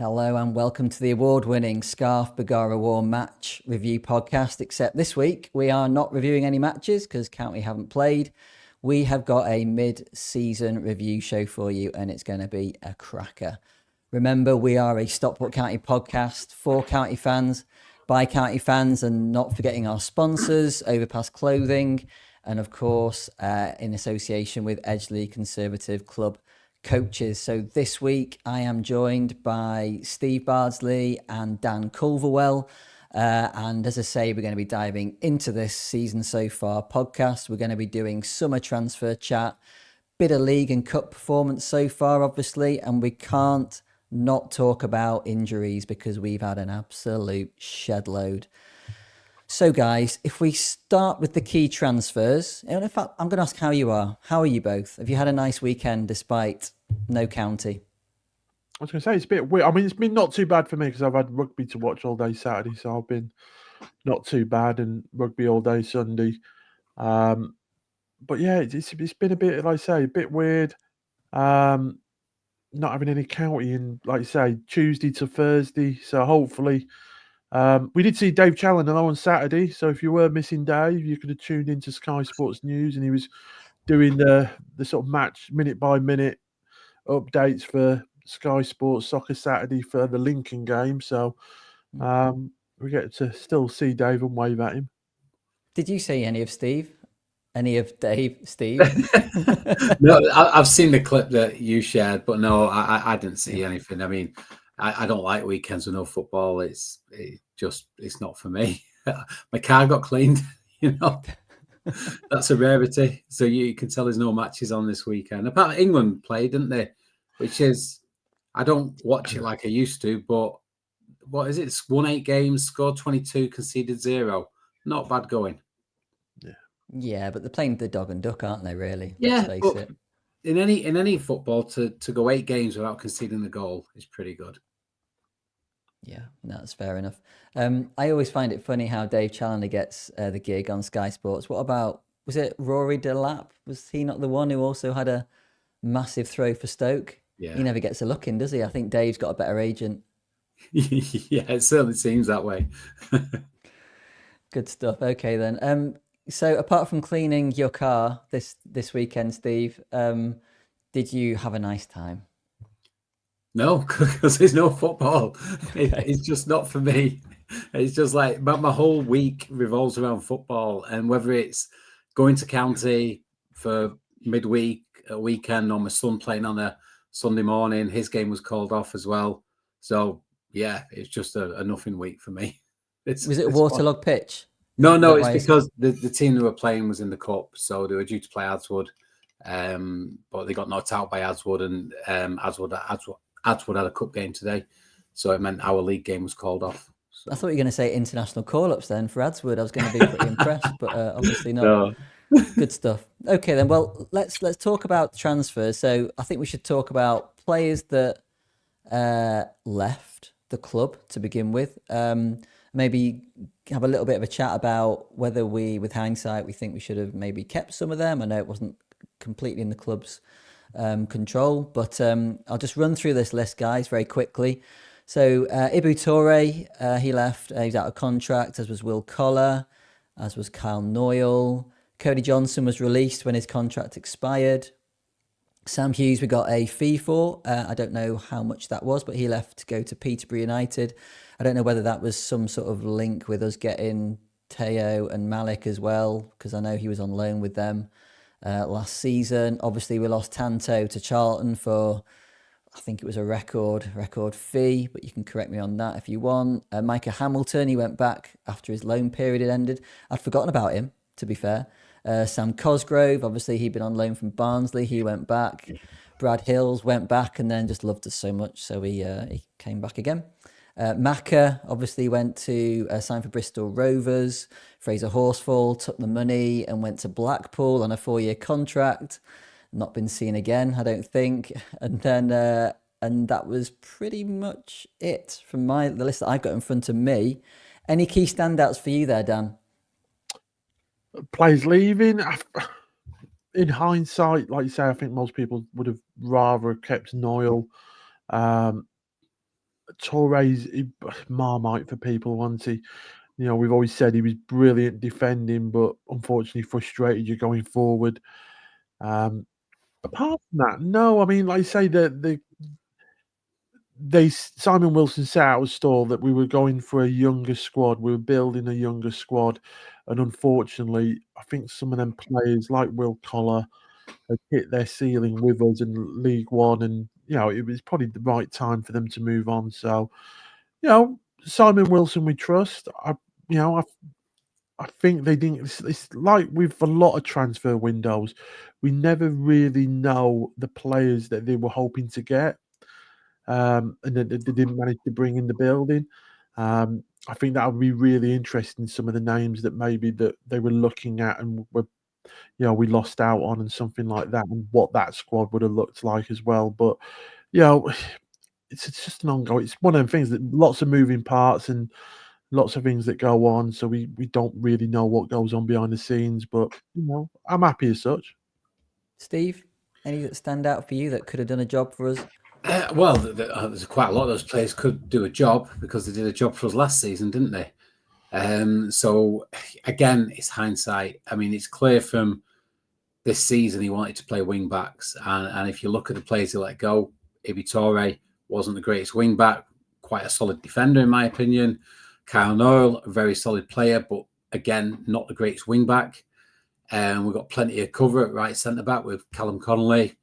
Hello and welcome to the award-winning Scarf Bergara War match review podcast, except this week we are not reviewing any matches because County haven't played. We have got a mid-season review show for you and it's going to be a cracker. Remember, we are a Stockport County podcast for County fans, by County fans, and not forgetting our sponsors, Overpass Clothing, and of course, in association with Edgeley Conservative Club Coaches. So this week I am joined by Steve Bardsley and Dan Culverwell. And as I say, we're going to be diving into this season so far podcast. We're going to be doing summer transfer chat, bit of league and cup performance so far, obviously, and we can't not talk about injuries because we've had an absolute shed load. So guys, if we start with the key transfers, and in fact, I'm going to ask how you are. How are you both? Have you had a nice weekend despite no County? I was going to say, it's a bit weird. I mean, it's been not too bad for me because I've had rugby to watch all day Saturday, so I've been not too bad, and rugby all day Sunday. But yeah, it's been a bit, like I say, a bit weird. Not having any County in, like I say, Tuesday to Thursday. So hopefully, we did see Dave Challoner on Saturday. So if you were missing Dave, you could have tuned into Sky Sports News, and he was doing the sort of match minute by minute updates for Sky Sports Soccer Saturday for the Lincoln game. So we get to still see Dave and wave at him. Did you see any of Steve? Any of Dave, Steve? No, I've seen the clip that you shared, but no, I didn't see anything. I mean, I don't like weekends with no football. It's not for me. My car got cleaned, That's a rarity. So you can tell there's no matches on this weekend. Apparently England played, didn't they? Which is, I don't watch it like I used to, but what is it? It's won 8 games, scored 22, conceded 0. Not bad going. Yeah, but they're playing the dog and duck, aren't they, really? Yeah, let's face it. In any football, to go 8 games without conceding the goal is pretty good. Yeah, that's fair enough. I always find it funny how Dave Challoner gets the gig on Sky Sports. What about, was it Rory Delap? Was he not the one who also had a massive throw for Stoke? Yeah. He never gets a look in, does he? I think Dave's got a better agent. Yeah, it certainly seems that way. Good stuff. Okay, then. So apart from cleaning your car this weekend, Steve, did you have a nice time? No, because there's no football. Okay. It's just not for me. It's just like, but my whole week revolves around football, and whether it's going to County for midweek, a weekend, or my son playing on a Sunday morning, his game was called off as well. So yeah, it's just a nothing week for me. Was it a waterlogged pitch? No, it's because the team they were playing was in the cup, so they were due to play Adswood, but they got knocked out by Adswood, and Adswood had a cup game today, so it meant our league game was called off. So. I thought you were going to say international call-ups then for Adswood. I was going to be pretty impressed, but obviously not. No. Good stuff. Okay, then. Well, let's talk about transfers. So I think we should talk about players that left the club to begin with. Maybe have a little bit of a chat about whether we, with hindsight, we think we should have maybe kept some of them. I know it wasn't completely in the club's control, but I'll just run through this list, guys, very quickly. So Ibu Toure, he left. He's out of contract, as was Will Collar, as was Kyle Noyle. Cody Johnson was released when his contract expired. Sam Hughes, we got a fee for. I don't know how much that was, but he left to go to Peterborough United. I don't know whether that was some sort of link with us getting Teo and Malik as well, because I know he was on loan with them last season. Obviously, we lost Tanto to Charlton for, I think it was a record fee, but you can correct me on that if you want. Micah Hamilton, he went back after his loan period had ended. I'd forgotten about him, to be fair. Sam Cosgrove, obviously he'd been on loan from Barnsley. He went back. Brad Hills went back and then just loved us so much, so he came back again. Macca obviously went to sign for Bristol Rovers. Fraser Horsfall took the money and went to Blackpool on a 4-year contract. Not been seen again, I don't think. And then and that was pretty much it from the list that I've got in front of me. Any key standouts for you there, Dan? Players leaving. In hindsight, like you say, I think most people would have rather kept Noyle. Torre's Marmite for people, wasn't he? You know, we've always said he was brilliant defending, but unfortunately frustrated you going forward. Apart from that, no. I mean, like I say, Simon Wilson set out a stall that we were going for a younger squad. We were building a younger squad, and unfortunately, I think some of them players like Will Collar had hit their ceiling with us in League One, and you know it was probably the right time for them to move on. So, you know, Simon Wilson, we trust. I think they didn't. It's like with a lot of transfer windows, we never really know the players that they were hoping to get, and that they didn't manage to bring in the building. I think that would be really interesting. Some of the names that maybe that they were looking at and were, you know, we lost out on, and something like that, and what that squad would have looked like as well. But you know, it's just an ongoing. It's one of them things that lots of moving parts and lots of things that go on, so we don't really know what goes on behind the scenes, but, you know, I'm happy as such. Steve, any that stand out for you that could have done a job for us? Well, there's quite a lot of those players could do a job because they did a job for us last season, didn't they? So again, it's hindsight. I mean, it's clear from this season he wanted to play wing backs, and if you look at the players he let go, Torre wasn't the greatest wing back, quite a solid defender in my opinion. Kyle Noyle, a very solid player, but again, not the greatest wing back. We've got plenty of cover at right centre back with Callum Connolly.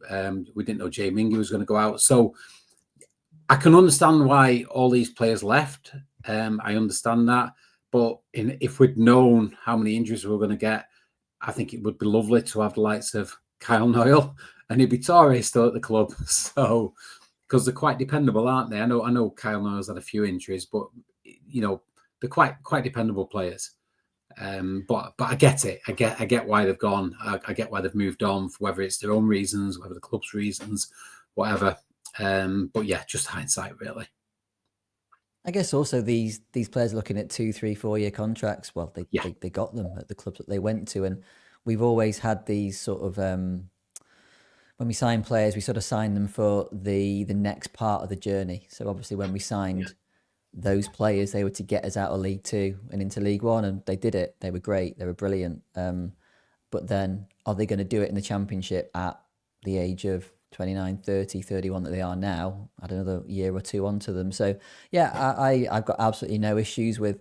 We didn't know Jay Mingy was going to go out, so I can understand why all these players left. I understand that, but if we'd known how many injuries we were going to get, I think it would be lovely to have the likes of Kyle Noyle and Torre still at the club. So, because they're quite dependable, aren't they? I know Kyle Noyle's had a few injuries, but you know they're quite dependable players. But I get it. I get why they've gone. I get why they've moved on, for whether it's their own reasons, whether the club's reasons, whatever. But yeah, just hindsight, really. I guess also these players looking at 2, 3, 4 year contracts. Well, they got them at the clubs that they went to, and we've always had these sort of when we sign players, we sort of sign them for the next part of the journey. So obviously, when we signed those players, they were to get us out of League Two and into League One, and they did it. They were great. They were brilliant. But then, are they going to do it in the Championship at the age of 29, 30, 31 that they are now? Add another year or two onto them. So yeah, I've got absolutely no issues with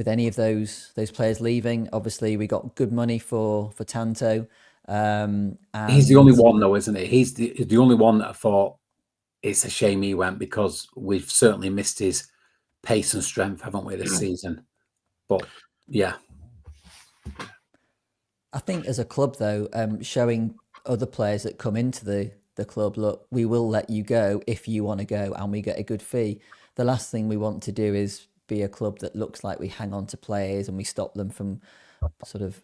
any of those players leaving. Obviously, we got good money for Tanto. And he's the only one, though, isn't he? He's the only one that I thought it's a shame he went, because we've certainly missed his pace and strength, haven't we, this season? But yeah, I think as a club, though, showing other players that come into the club, look, we will let you go if you want to go, and we get a good fee. The last thing we want to do is be a club that looks like we hang on to players and we stop them from sort of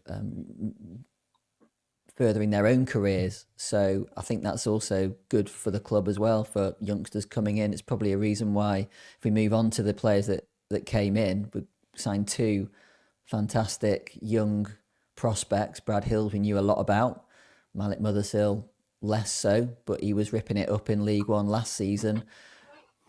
furthering their own careers. So I think that's also good for the club as well, for youngsters coming in. It's probably a reason why, if we move on to the players that came in, we signed 2 fantastic young prospects. Brad Hills, we knew a lot about. Malik Mothersill, less so, but he was ripping it up in League One last season.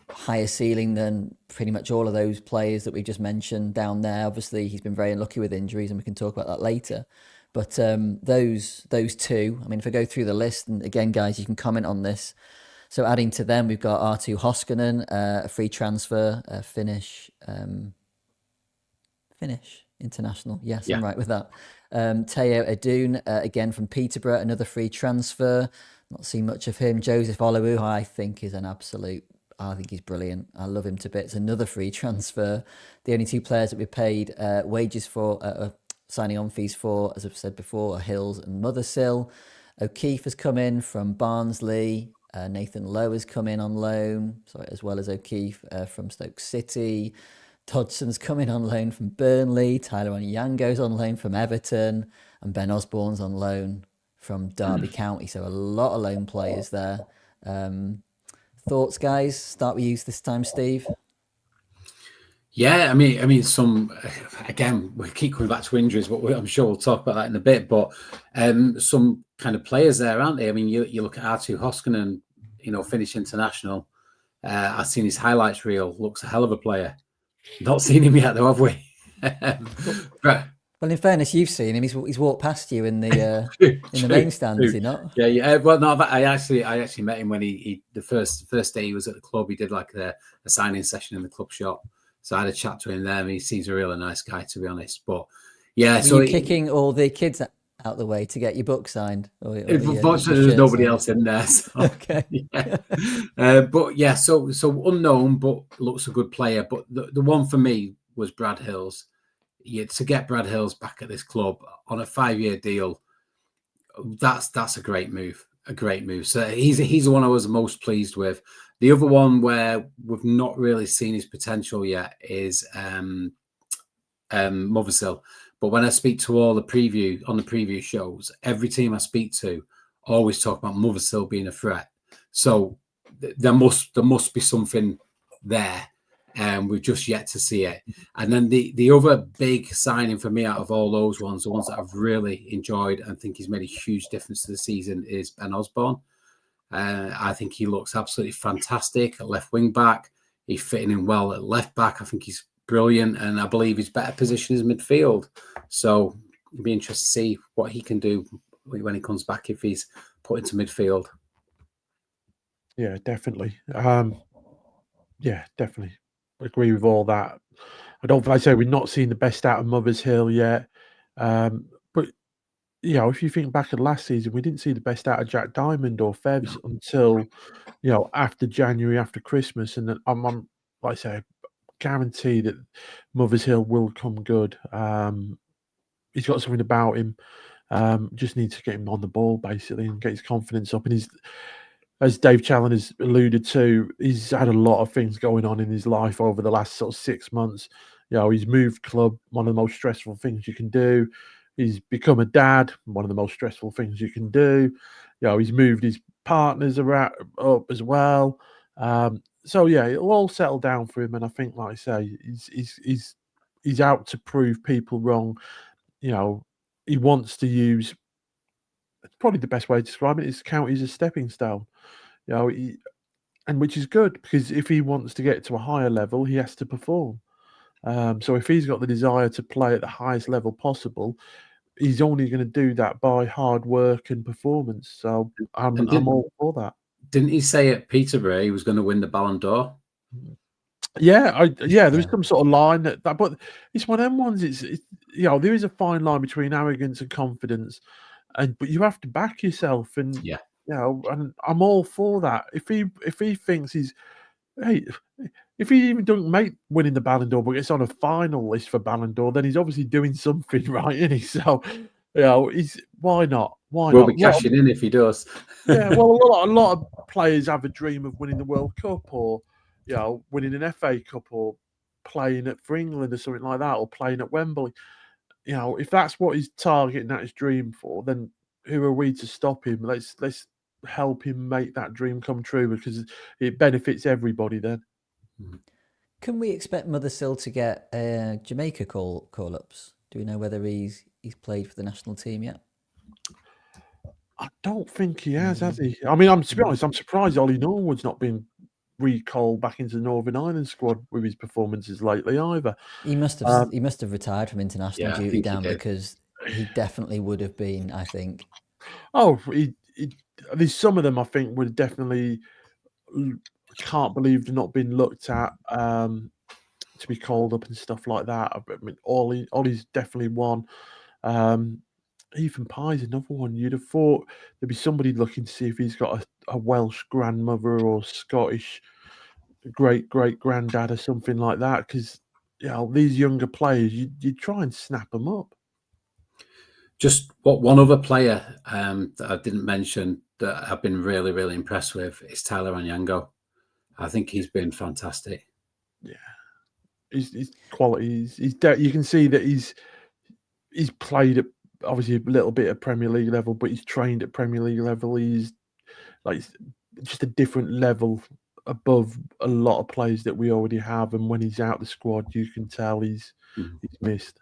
Higher ceiling than pretty much all of those players that we just mentioned down there. Obviously, he's been very unlucky with injuries, and we can talk about that later. But those 2, I mean, if I go through the list, and again, guys, you can comment on this. So adding to them, we've got Arttu Hoskonen, a free transfer, Finnish international. Yes, yeah. I'm right with that. Teo Edun, again from Peterborough, another free transfer. Not seen much of him. Joseph Oluwu, I think he's brilliant. I love him to bits. Another free transfer. The only 2 players that we paid wages for, signing on fees for, as I've said before, are Hills and Mothersill. O'Keefe has come in from Barnsley. Nathan Lowe has come in on loan, as well as O'Keefe from Stoke City. Todson's coming on loan from Burnley. Tyler Onyango's on loan from Everton. And Ben Osborne's on loan from Derby County. So a lot of loan players there. Thoughts, guys? Start with you this time, Steve. Yeah, I mean, some, again, we keep coming back to injuries, but I'm sure we'll talk about that in a bit. But some kind of players there, aren't they? I mean, you look at Arttu Hoskonen, Finnish international. I've seen his highlights reel. Looks a hell of a player. Not seen him yet, though, have we? But Well, in fairness, you've seen him. He's walked past you in the main stand, has he not? Yeah. Well, no, I actually met him when he the first day he was at the club. He did like a signing session in the club shop. So I had a chat to him there, and he seems a really nice guy, to be honest. But yeah, Were you kicking all the kids out the way to get your book signed? Unfortunately, there's nobody else in there. So, okay. Yeah. But yeah, so unknown, but looks a good player. But the one for me was Brad Hills. Yeah, to get Brad Hills back at this club on a 5-year deal, that's a great move. A great move. So he's the one I was most pleased with. The other one where we've not really seen his potential yet is Mothersill. But when I speak to all the preview shows, every team I speak to always talk about Mothersill being a threat. So there must be something there, and we've just yet to see it. And then the other big signing for me out of all those ones, the ones that I've really enjoyed and think he's made a huge difference to the season, is Ben Osborne. I think he looks absolutely fantastic at left wing back. He's fitting in well at left back. I think he's brilliant, and I believe his better position is midfield. So it'll be interesting to see what he can do when he comes back, if he's put into midfield. Yeah, definitely. Yeah, definitely agree with all that. Like I say, we're not seeing the best out of Mothersill yet. But if you think back at last season, we didn't see the best out of Jack Diamond or Fevs until after January, after Christmas, and then I'm like I say, guarantee that Mothersill will come good. He's got something about him. Just need to get him on the ball basically and get his confidence up. And he's, as Dave Challen has alluded to, he's had a lot of things going on in his life over the last sort of 6 months. He's moved club, one of the most stressful things you can do. He's become a dad, one of the most stressful things you can do. He's moved his partners up as well. So yeah, it'll all settle down for him. And I think, like I say, he's out to prove people wrong. He wants to use, probably the best way to describe it is county as a stepping stone. And which is good, because if he wants to get to a higher level, he has to perform. So if he's got the desire to play at the highest level possible, he's only going to do that by hard work and performance. So I'm all for that. Didn't he say at Peterborough he was going to win the Ballon d'Or? Yeah, there's some sort of line but it's one of them ones. It's there is a fine line between arrogance and confidence, but you have to back yourself, and and I'm all for that. If he thinks if he even doesn't make winning the Ballon d'Or, but gets on a final list for Ballon d'Or, then he's obviously doing something right, isn't he? So, why not? Why we'll not? be cashing in if he does. Yeah, well, a lot of players have a dream of winning the World Cup, or winning an FA Cup, or playing for England or something like that, or playing at Wembley. If that's what he's targeting, that his dream for, then who are we to stop him? Let's help him make that dream come true, because it benefits everybody then. Can we expect Mothersill to get Jamaica call-ups? Do we know whether he's played for the national team yet? I don't think he has he? I mean, to be honest, I'm surprised Ollie Norwood's not been recalled back into the Northern Ireland squad with his performances lately either. He must have retired from international duty, Dan, because he definitely would have been, I think. Oh, there's some of them I think would definitely, can't believe they've not been looked at to be called up and stuff like that. I mean, Ollie's definitely one. Ethan Pye's another one. You'd have thought there'd be somebody looking to see if he's got a Welsh grandmother or Scottish great granddad or something like that, because these younger players, you try and snap them up. Just one other player that I didn't mention that I've been really, really impressed with is Tyler Onyango. I think he's been fantastic. Yeah, his quality. You can see that he's played at obviously a little bit at Premier League level, but he's trained at Premier League level. He's like just a different level above a lot of players that we already have. And when he's out the squad, you can tell he's missed.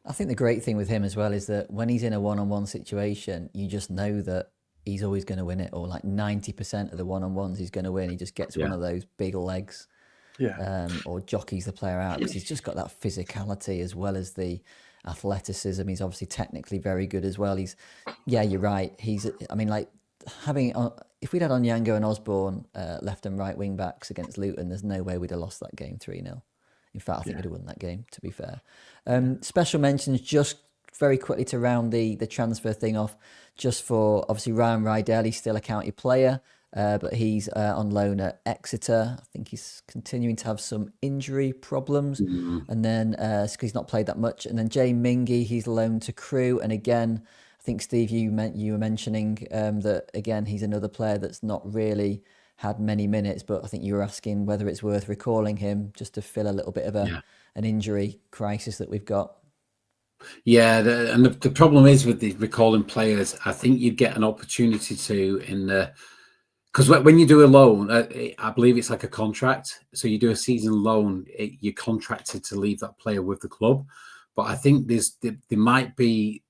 I think the great thing with him as well is that when he's in a one-on-one situation, you just know that he's always going to win it, or like 90% of the one-on-ones he's going to win. He just gets one of those big legs, or jockeys the player out, because he's just got that physicality as well as the athleticism. He's obviously technically very good as well. You're right. I mean, like having if we'd had Onyango and Osborne left and right wing backs against Luton, there's no way we'd have lost that game 3-0. In fact, I think we'd have won that game, to be fair. Special mentions, just very quickly to round the transfer thing off, just for obviously Ryan Rydell. He's still a county player, but he's on loan at Exeter. I think he's continuing to have some injury problems, and then he's not played that much. And then Jay Mingy, he's loaned to Crewe, and again, I think Steve, you were mentioning that again he's another player that's not really had many minutes, but I think you were asking whether it's worth recalling him just to fill a little bit of an injury crisis that we've got. Yeah, the problem is with the recalling players, I think you'd get an opportunity to because when you do a loan, I believe it's like a contract. So you do a season loan, you're contracted to leave that player with the club. But I think there might be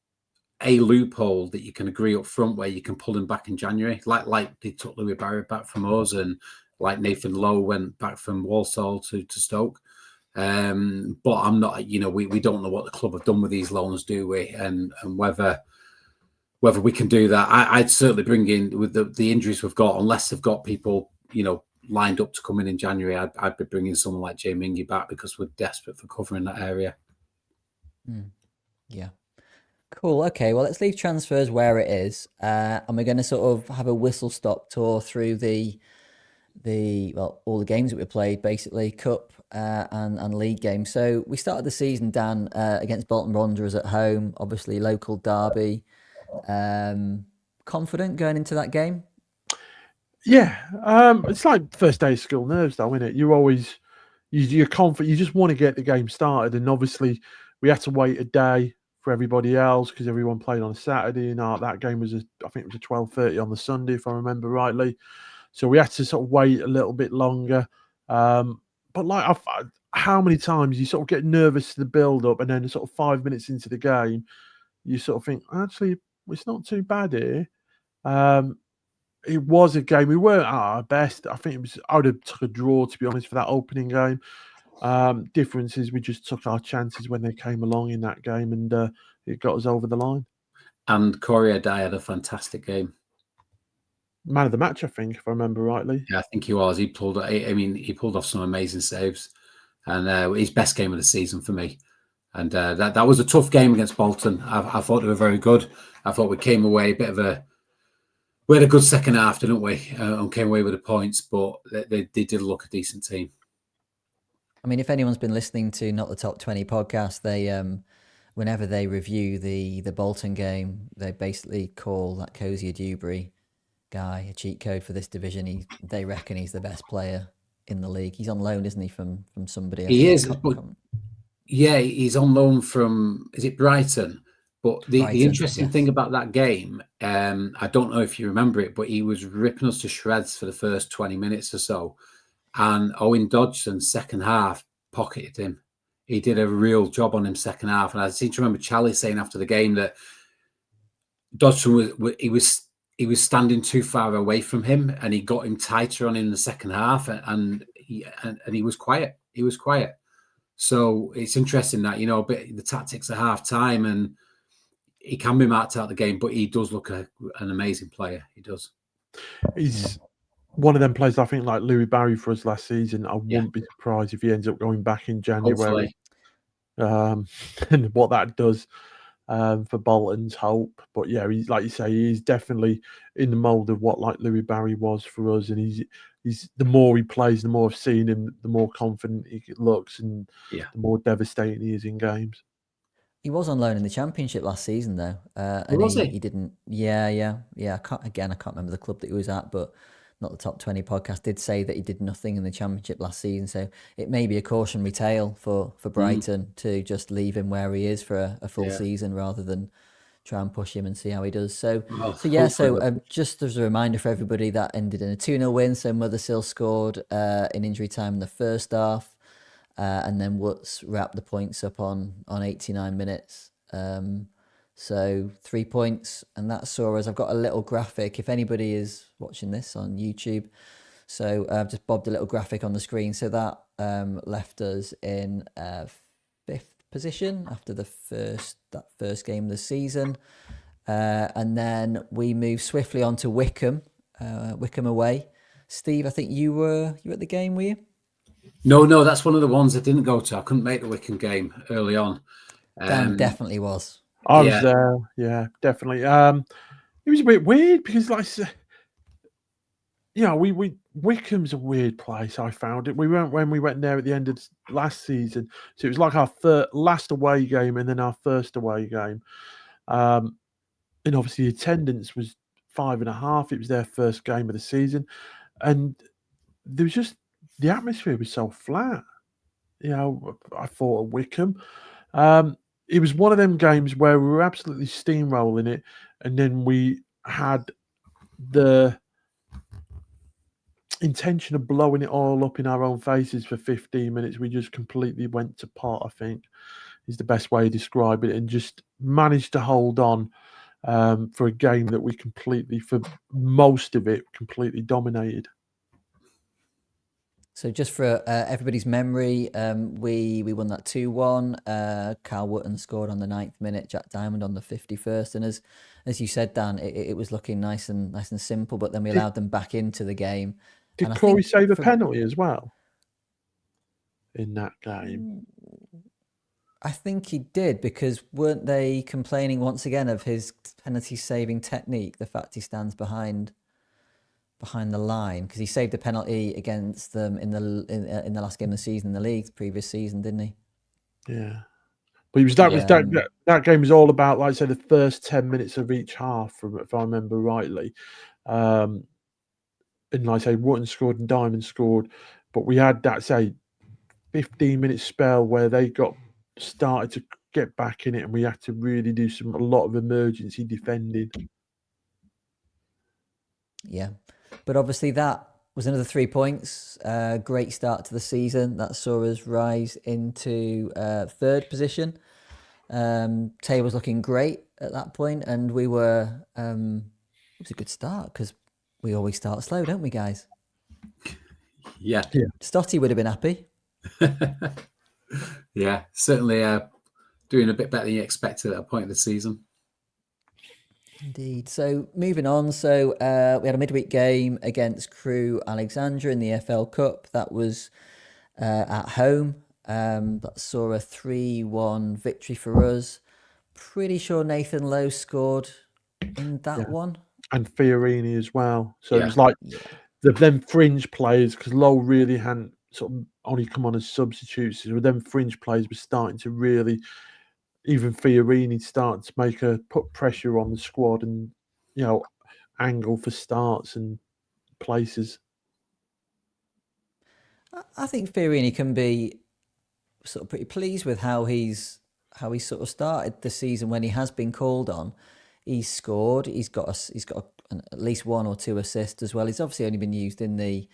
a loophole that you can agree up front where you can pull him back in January, like they took Louis Barry back from us, and like Nathan Lowe went back from Walsall to Stoke. But I'm not, we don't know what the club have done with these loans, do we? And whether we can do that. I'd certainly bring in, with the injuries we've got, unless they've got people, lined up to come in January, I'd be bringing someone like Jay Mingy back, because we're desperate for cover in that area. Yeah. Cool. Okay. Well, let's leave transfers where it is, and we're going to sort of have a whistle-stop tour through all the games that we played, basically cup and league games. So we started the season, Dan, against Bolton Wanderers at home, obviously local derby. Confident going into that game? Yeah, it's like first day of school nerves, though, isn't it? You're confident. You just want to get the game started, and obviously we had to wait a day for everybody else because everyone played on a Saturday, and that game was I think it was a 12:30 on the Sunday, if I remember rightly. So we had to sort of wait a little bit longer. But like, how many times you sort of get nervous to the build up, and then sort of 5 minutes into the game, you sort of think, actually, it's not too bad here. It was a game. We weren't at our best. I think I would have took a draw, to be honest, for that opening game. Difference is we just took our chances when they came along in that game, and it got us over the line. And Corey Adai had a fantastic game. Man of the match, I think, if I remember rightly. Yeah, I think he was. He pulled off some amazing saves, and his best game of the season for me. And that was a tough game against Bolton. I thought they were very good. I thought we came away we had a good second half, didn't we? And came away with the points, but they did look a decent team. I mean, if anyone's been listening to Not the Top 20 podcast, they whenever they review the Bolton game, they basically call that Cozier Dewberry guy a cheat code for this division. They reckon he's the best player in the league. He's on loan, isn't he, from somebody? He is. Yeah, he's on loan from, is it Brighton? But the interesting thing about that game, I don't know if you remember it, but he was ripping us to shreds for the first 20 minutes or so. And Owen Dodgson, second half, pocketed him. He did a real job on him second half. And I seem to remember Charlie saying after the game that Dodgson was standing too far away from him, and he got him tighter on in the second half, and he was quiet. He was quiet. So it's interesting that, a bit the tactics at half time, and he can be marked out of the game, but he does look an amazing player. He does. He's one of them players, I think, like Louis Barry for us last season. I wouldn't be surprised if he ends up going back in January. And what that does for Bolton's hope. But yeah, he's, like you say, he's definitely in the mould of what like Louis Barry was for us. And he's the more he plays, the more I've seen him, the more confident he looks, and the more devastating he is in games. He was on loan in the Championship last season, though, and he didn't. Yeah. I can't remember the club that he was at, but Not the Top 20 podcast did say that he did nothing in the Championship last season. So it may be a cautionary tale for Brighton to just leave him where he is for a full season rather than try and push him and see how he does. So just as a reminder for everybody, that ended in a 2-0 win. So Mothersill scored in injury time in the first half. And then Woods wrapped the points up on 89 minutes. So 3 points, and that saw us. I've got a little graphic. If anybody is watching this on YouTube, so I've just bobbed a little graphic on the screen. So that left us in 5th position after that first game of the season, and then we moved swiftly on to Wickham, Wickham away. Steve, I think you were at the game, were you? No, that's one of the ones I didn't go to. I couldn't make the Wickham game early on. Dan definitely was. I was there. Yeah, definitely. It was a bit weird because, like, we Wickham's a weird place. I found it. We went when we went there at the end of last season, so it was like our last away game and then our first away game. And obviously, the attendance was 5.5. It was their first game of the season, and there was just the atmosphere was so flat. I thought of Wickham. It was one of them games where we were absolutely steamrolling it, and then we had the intention of blowing it all up in our own faces for 15 minutes. We just completely went to pot, I think, is the best way to describe it, and just managed to hold on for a game that we completely, for most of it, completely dominated. So just for everybody's memory, we won that 2-1. Carl Wotton scored on the 9th minute, Jack Diamond on the 51st. And as you said, Dan, it was looking nice and simple, but then we allowed them back into the game. Did Corey save a penalty as well in that game? I think he did, because weren't they complaining once again of his penalty saving technique, the fact he stands behind the line, because he saved a penalty against them in the last game of the season in the league, the previous season, didn't he? Yeah, but that game was all about, like I say, the first 10 minutes of each half, if I remember rightly. And like I say, Wotton scored and Diamond scored, but we had that 15-minute spell where they started to get back in it, and we had to really do a lot of emergency defending. Yeah. But obviously that was another 3 points. Great start to the season. That saw us rise into 3rd position. Table's looking great at that point, and we were. It was a good start, because we always start slow, don't we, guys? Yeah. Stotty would have been happy. Yeah, certainly doing a bit better than you expected at that point of the season. Indeed. So moving on, we had a midweek game against Crewe Alexandra in the FL Cup. That was at home. That saw a 3-1 victory for us. Pretty sure Nathan Lowe scored in that one. And Fiorini as well. So it was like them fringe players, because Lowe really hadn't sort of only come on as substitutes. So them fringe players were starting to really, even Fiorini started to put pressure on the squad and, angle for starts and places. I think Fiorini can be sort of pretty pleased with how he's sort of started the season when he has been called on. He's scored. He's got at least 1 or 2 assists as well. He's obviously only been used in the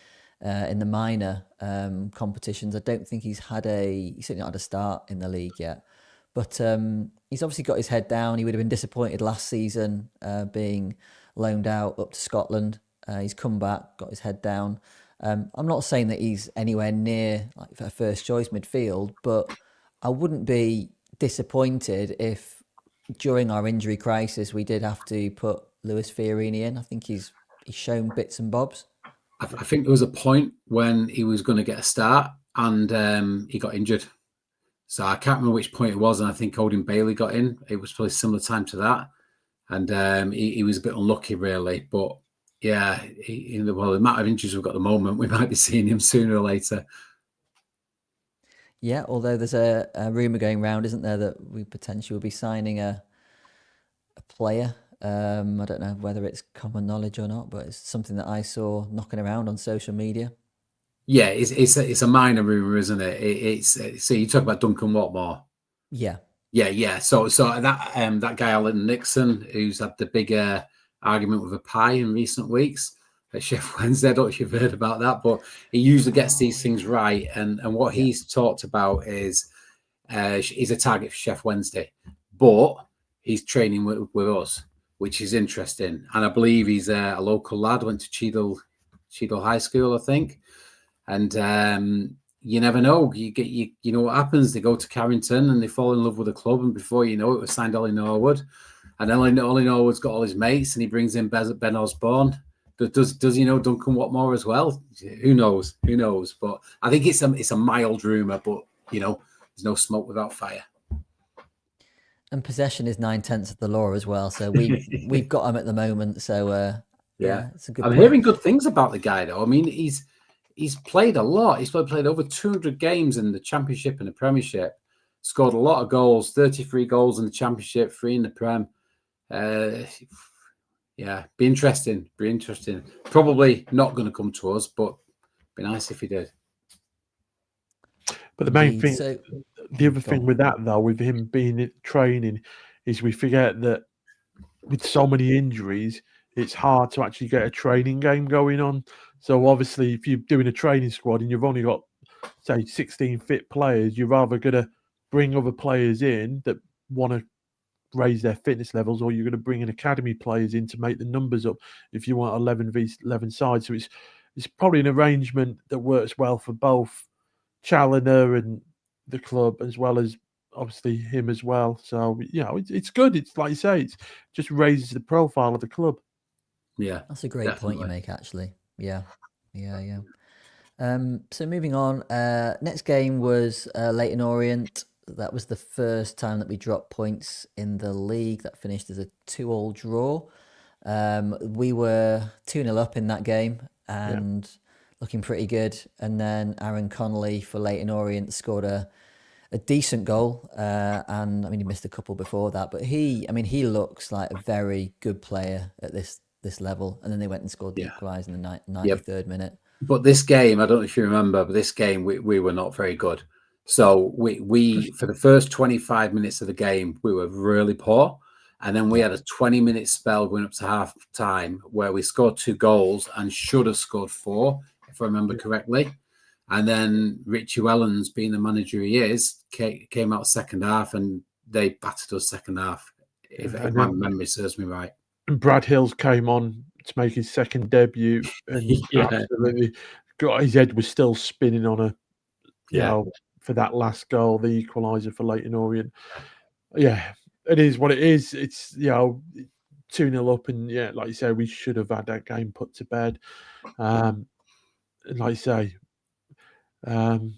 minor competitions. I don't think he's certainly not had a start in the league yet. But he's obviously got his head down. He would have been disappointed last season being loaned out up to Scotland. He's come back, got his head down. I'm not saying that he's anywhere near like a first choice midfield, but I wouldn't be disappointed if during our injury crisis we did have to put Lewis Fiorini in. I think he's shown bits and bobs. I think there was a point when he was going to get a start and he got injured. So I can't remember which point it was, and I think Odin Bailey got in. It was probably similar time to that, and he was a bit unlucky, really. But yeah, the amount of injuries we've got at the moment, we might be seeing him sooner or later. Yeah, although there's a rumour going around, isn't there, that we potentially will be signing a player. I don't know whether it's common knowledge or not, but it's something that I saw knocking around on social media. Yeah, it's a minor rumour, isn't it? So you talk about Duncan Watmore. Yeah. So that guy Alan Nixon, who's had the bigger argument with a pie in recent weeks at Chef Wednesday. I don't know if you've heard about that, but he usually gets these things right. And what he's talked about is he's a target for Chef Wednesday, but he's training with us, which is interesting. And I believe he's a local lad, went to Cheadle High School, I think. And you never know. You know what happens. They go to Carrington and they fall in love with the club, and before you know it, was signed Ollie Norwood, and then Ollie Norwood's got all his mates, and he brings in Ben Osborne. Does he know Duncan Watmore as well? Who knows? But I think it's a mild rumor, but there's no smoke without fire. And possession is 9/10 of the law as well. So we've got him at the moment. So yeah, it's a good. I'm hearing good things about the guy, though. I mean, he's played a lot. He's played over 200 games in the Championship and the Premiership. Scored a lot of goals, 33 goals in the Championship, 3 in the Prem. Yeah, be interesting. Probably not going to come to us, but be nice if he did. But the main thing, the other thing with that, though, with him being in training, is we forget that with so many injuries, it's hard to actually get a training game going on. So obviously, if you're doing a training squad and you've only got, say, 16 fit players, you're either going to bring other players in that want to raise their fitness levels, or you're going to bring in academy players in to make the numbers up if you want 11v11 sides. So it's probably an arrangement that works well for both Challoner and the club, as well as obviously him as well. So it's good. It's like you say, it just raises the profile of the club. Yeah, that's a great point you make, actually. Yeah. So moving on, next game was Leyton Orient. That was the first time that we dropped points in the league. That finished as a 2-2 draw. We were 2-0 up in that game and looking pretty good. And then Aaron Connolly for Leyton Orient scored a decent goal. And I mean, he missed a couple before that, but he looks like a very good player at this level. And then they went and scored the equaliser in the 93rd minute. But this game, I don't know if you remember, but this game we were not very good. So we for the first 25 minutes of the game, we were really poor. And then we had a 20-minute spell going up to half time where we scored 2 goals and should have scored 4, if I remember correctly. And then Richie Wellens, being the manager he is, came out second half and they battered us second half, if my memory serves me right. And Brad Hills came on to make his second debut and absolutely got his head was still spinning on for that last goal, the equaliser for Leyton Orient. Yeah, it is what it is. It's 2-0 up, and like you say, we should have had that game put to bed. And like you say, the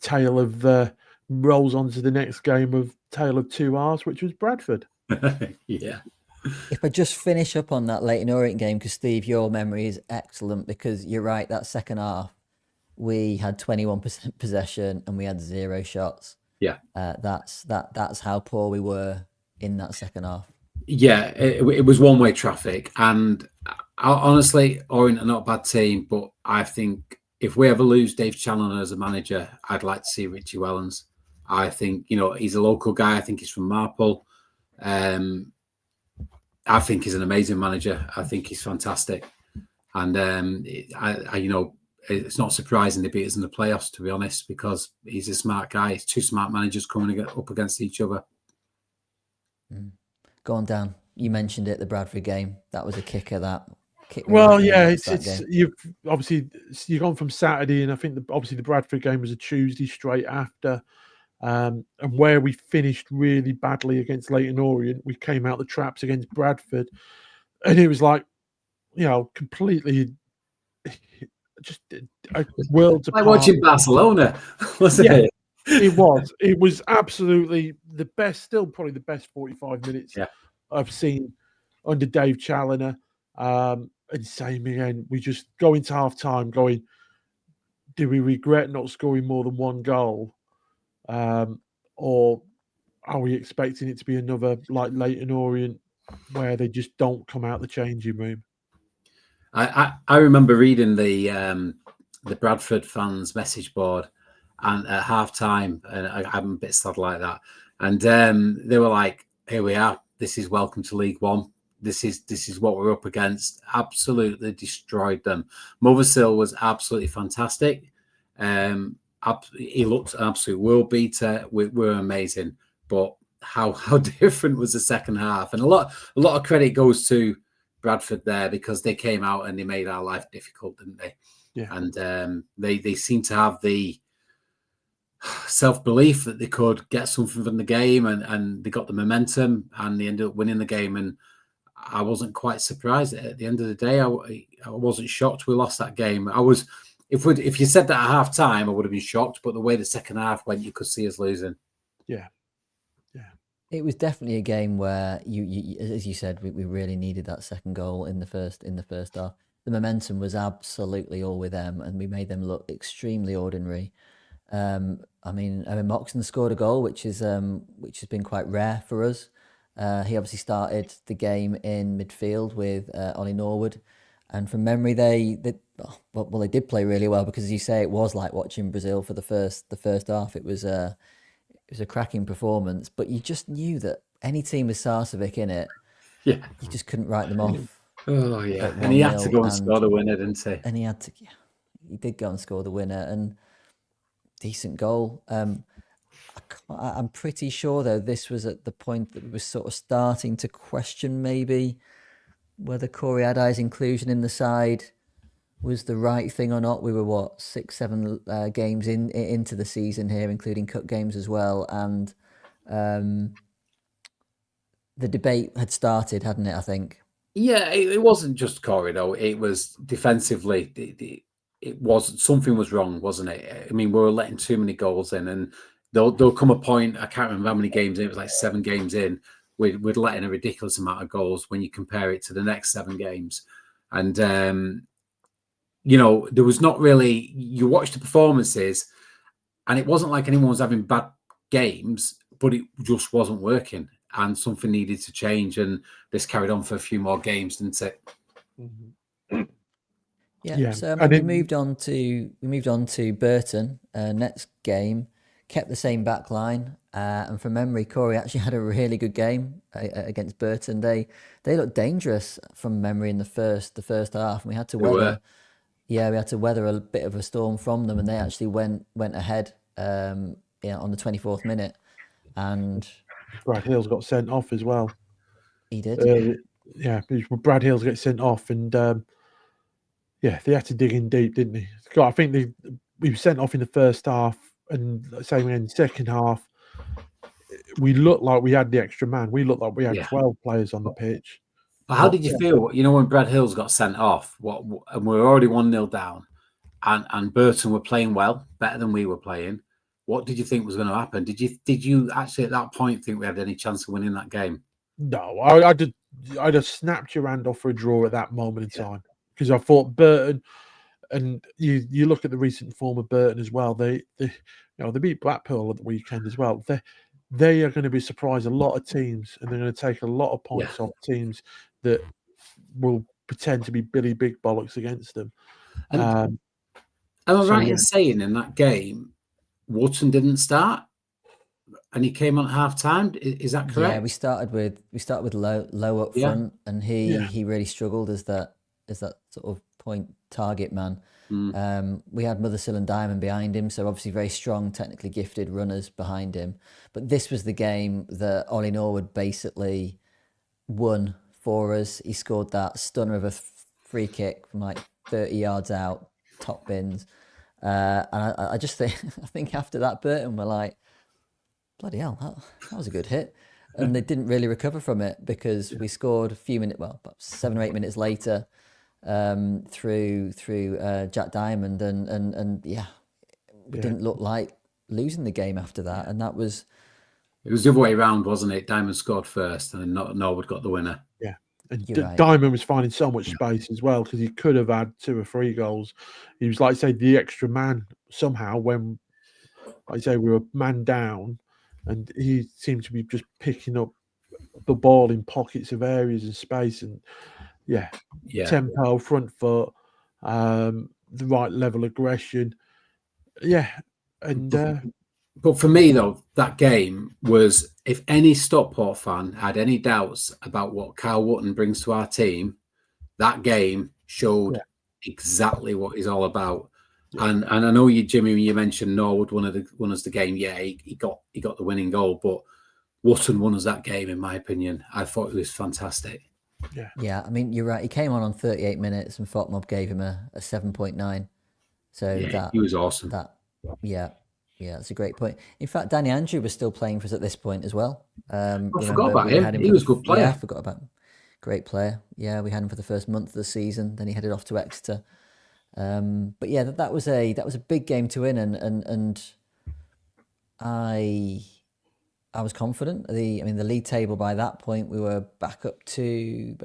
tale of rolls on to the next game of tale of 2 hours, which was Bradford. Yeah. If I just finish up on that Leyton Orient game, because Steve, your memory is excellent, because you're right, that second half, we had 21% possession and we had 0 shots. Yeah. That's how poor we were in that second half. Yeah, it was one-way traffic. And honestly, Orient are not a bad team, but I think if we ever lose Dave Challoner as a manager, I'd like to see Richie Wellens. I think, he's a local guy. I think he's from Marple. I think he's an amazing manager. I think he's fantastic. And it's not surprising they beat us in the playoffs, to be honest, because he's a smart guy. It's 2 smart managers coming up against each other. Go on, Dan. You mentioned it, the Bradford game. That was a kicker. You've gone from Saturday, and I think obviously the Bradford game was a Tuesday straight after. And where we finished really badly against Leyton Orient, we came out the traps against Bradford, and it was like, completely just a world apart. Like watching Barcelona, wasn't it? It was. It was absolutely the best. Still, probably the best 45 minutes I've seen under Dave Challoner. And same again, we just go into half time going, do we regret not scoring more than 1 goal? Or are we expecting it to be another like Leyton Orient where they just don't come out the changing room? I remember reading the Bradford fans message board, and at half time, and I'm a bit sad like that. And they were like, "Here we are. This is welcome to League One. This is what we're up against." Absolutely destroyed them. Mothersill was absolutely fantastic. He looked an absolute world beater. We were amazing, but how different was the second half. And a lot of credit goes to Bradford there, because they came out and they made our life difficult, didn't they? Yeah. And they seem to have the self-belief that they could get something from the game, and they got the momentum, and they ended up winning the game. And I wasn't quite surprised at the end of the day. I wasn't shocked we lost that game. I was, if you said that at half time, I would have been shocked. But the way the second half went, you could see us losing. Yeah. It was definitely a game where you as you said, we really needed that second goal in the first half. The momentum was absolutely all with them, and we made them look extremely ordinary. I mean, Moxon scored a goal, which has been quite rare for us. He obviously started the game in midfield with Ollie Norwood, and from memory, they did play really well, because, as you say, it was like watching Brazil for the first half. It was a cracking performance, but you just knew that any team with Sarcevic in it, Yeah, you just couldn't write them off. Oh yeah, At and he had to 1-0, go and score the winner, didn't he? And he did go and score the winner, and decent goal. I'm pretty sure, though, this was at the point that we were sort of starting to question maybe whether Corey Adai's inclusion in the side was the right thing or not. We were 6-7 games into the season here, including cup games as well, and the debate had started, hadn't it? I think. Yeah, it wasn't just Corey though. It was defensively. It was, something was wrong, wasn't it? I mean, we were letting too many goals in, and there'll come a point. I can't remember how many games in. It was like 7 games in. We're letting a ridiculous amount of goals when you compare it to the next 7 games, and there was not really. You watched the performances, and it wasn't like anyone was having bad games, but it just wasn't working, and something needed to change. And this carried on for a few more games, didn't it? Mm-hmm. Yeah. So I mean, we moved on to Burton next game, kept the same back line, and from memory, Corey actually had a really good game against Burton. They looked dangerous from memory in the first half, and we had to weather. Yeah, we had to weather a bit of a storm from them, and they actually went ahead on the 24th minute. And Brad Hill's got sent off as well. He did. Brad Hill's get sent off, and they had to dig in deep, didn't they? I think we were sent off in the first half, and same in the second half. We looked like we had the extra man. We looked like we had 12 players on the pitch. But how did you feel? When Brad Hills got sent off, and we were already 1-0 down, and Burton were playing well, better than we were playing. What did you think was going to happen? Did you actually at that point think we had any chance of winning that game? No, I just snapped your hand off for a draw at that moment in time, because I thought Burton, and you look at the recent form of Burton as well. They beat Blackpool at the weekend as well. They are going to be surprised a lot of teams, and they're going to take a lot of points off teams that will pretend to be Billy Big Bollocks against them. Am I right in saying in that game, Wootton didn't start, and he came on at half time? Is that correct? Yeah, we started with low up front, and he really struggled as that sort of point target man. We had Mothersill and Diamond behind him, so obviously very strong, technically gifted runners behind him. But this was the game that Ollie Norwood basically won for us. He scored that stunner of a free kick from like 30 yards out, top bins. And I just think after that, Burton were like, bloody hell, that was a good hit. And they didn't really recover from it, because we scored a few minutes, about 7 or 8 minutes later, through Jack Diamond, and we didn't look like losing the game after that. And it was the other way around, wasn't it? Diamond scored first, and then Norwood got the winner. Yeah, and Diamond was finding so much space as well, because he could have had 2 or 3 goals. He was, like, say, the extra man somehow when, like I say, we were man down, and he seemed to be just picking up the ball in pockets of areas and space, and tempo, front foot, the right level of aggression. But for me, though, that game was, if any Stockport fan had any doubts about what Carl Wootton brings to our team, that game showed exactly what he's all about. And I know you, Jimmy, you mentioned Norwood won us the game. Yeah, he got the winning goal, but Wotton won us that game, in my opinion. I thought it was fantastic. Yeah, I mean, you're right. He came on 38 minutes and Fotmob gave him a 7.9. So Yeah, he was awesome. Yeah, that's a great point. In fact, Danny Andrew was still playing for us at this point as well. I forgot about him. He was a good player. Yeah, I forgot about him. Great player. Yeah, we had him for the first month of the season. Then he headed off to Exeter. But yeah, that was a big game to win, and I was confident. The league table by that point, we were back up to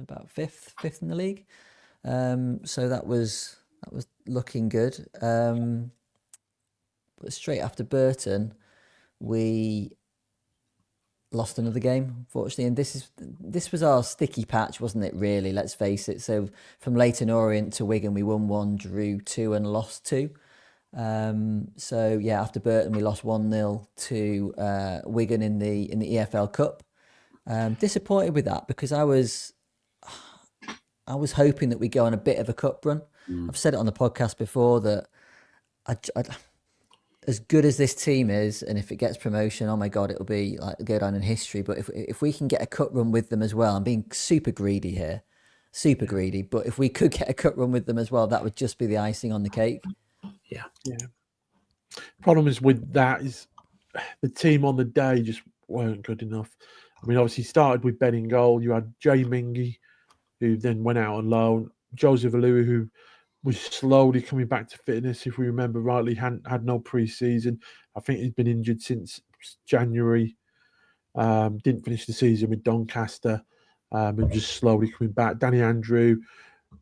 about fifth in the league. So that was looking good. But straight after Burton, we lost another game, unfortunately. And this was our sticky patch, wasn't it, really? Let's face it. So from Leyton Orient to Wigan, we won 1, drew 2 and lost 2. So yeah, after Burton, we lost 1-0 to Wigan in the EFL Cup. Disappointed with that because I was hoping that we go on a bit of a cup run. I've said it on the podcast before that as good as this team is, and if it gets promotion, oh my God, it'll be like go down in history. But if we can get a cup run with them as well, I'm being super greedy here, greedy. But if we could get a cup run with them as well, that would just be the icing on the cake. Yeah. Problem is with that is the team on the day just weren't good enough. I mean, obviously started with Ben in goal. You had Jay Mingy, who then went out on loan. Joseph Alua, who was slowly coming back to fitness, if we remember rightly, had no pre-season. I think he's been injured since January. Didn't finish the season with Doncaster. And just slowly coming back. Danny Andrew,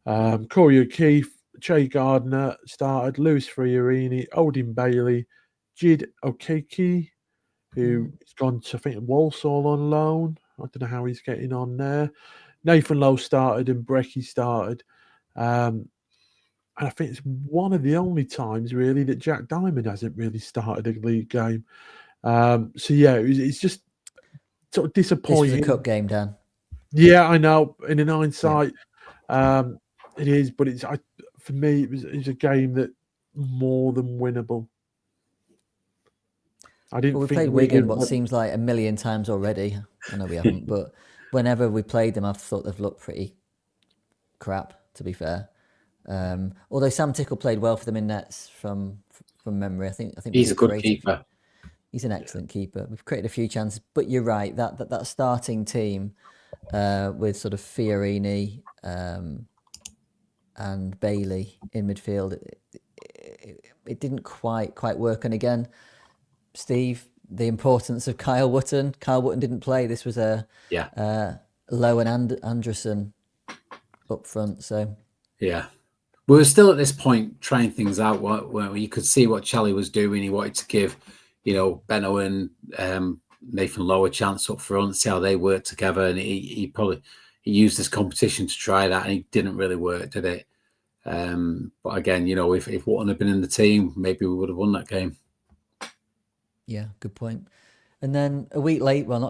Corey O'Keefe, Che Gardner started, Lewis Friorini, Odin Bailey, Jid Okeke, who has gone to, I think, Walsall on loan. I don't know how he's getting on there. Nathan Lowe started and Brecky started. And I think it's one of the only times, really, that Jack Diamond hasn't really started a league game. So, yeah, it's just sort of disappointing. This was a cup game, Dan. Yeah, I know. In hindsight, it is. But for me, it was a game that more than winnable. I didn't we think played Wigan what seems like a million times already. I know we haven't, but whenever we played them, I've thought they've looked pretty crap, to be fair. Although Sam Tickle played well for them in nets from memory. I think he's a good keeper. He's an excellent keeper. We've created a few chances, but you're right, that starting team with sort of Fiorini and Bailey in midfield, it didn't quite work. And again, Steve, the importance of Kyle Wotton. Kyle Wotton didn't play. This was Lowe and Anderson up front. So yeah, we were still at this point trying things out where you could see what Charlie was doing. He wanted to give, Benno and Nathan Lowe a chance up front, see how they work together, and he used this competition to try that, and he didn't really work, did it? But again, if Wotton had been in the team, maybe we would have won that game. Yeah, good point. And then not a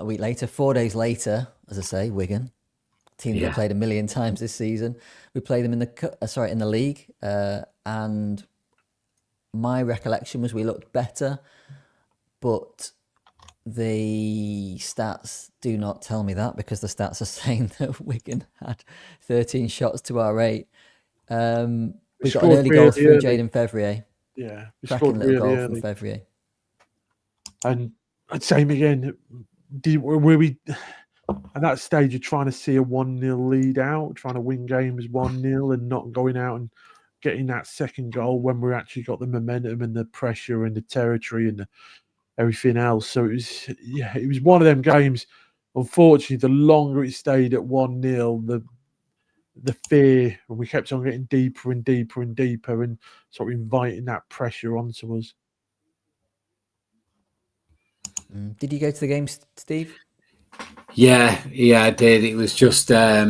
week later, 4 days later, as I say, Wigan, team that we played a million times this season. We played them in the league, and my recollection was we looked better, but the stats do not tell me that, because the stats are saying that Wigan had 13 shots to our 8. We got an early goal through Jaden Fevrier. Yeah, cracking little goal from Fevrier. And same again. Were we at that stage of trying to see a 1-0 lead out, trying to win games 1-0 and not going out and getting that second goal when we actually got the momentum and the pressure and the territory and everything else? So it was one of them games. Unfortunately, the longer it stayed at 1-0, the fear, and we kept on getting deeper and deeper and deeper and sort of inviting that pressure onto us. Did you go to the game, Steve? Yeah, I did. It was just there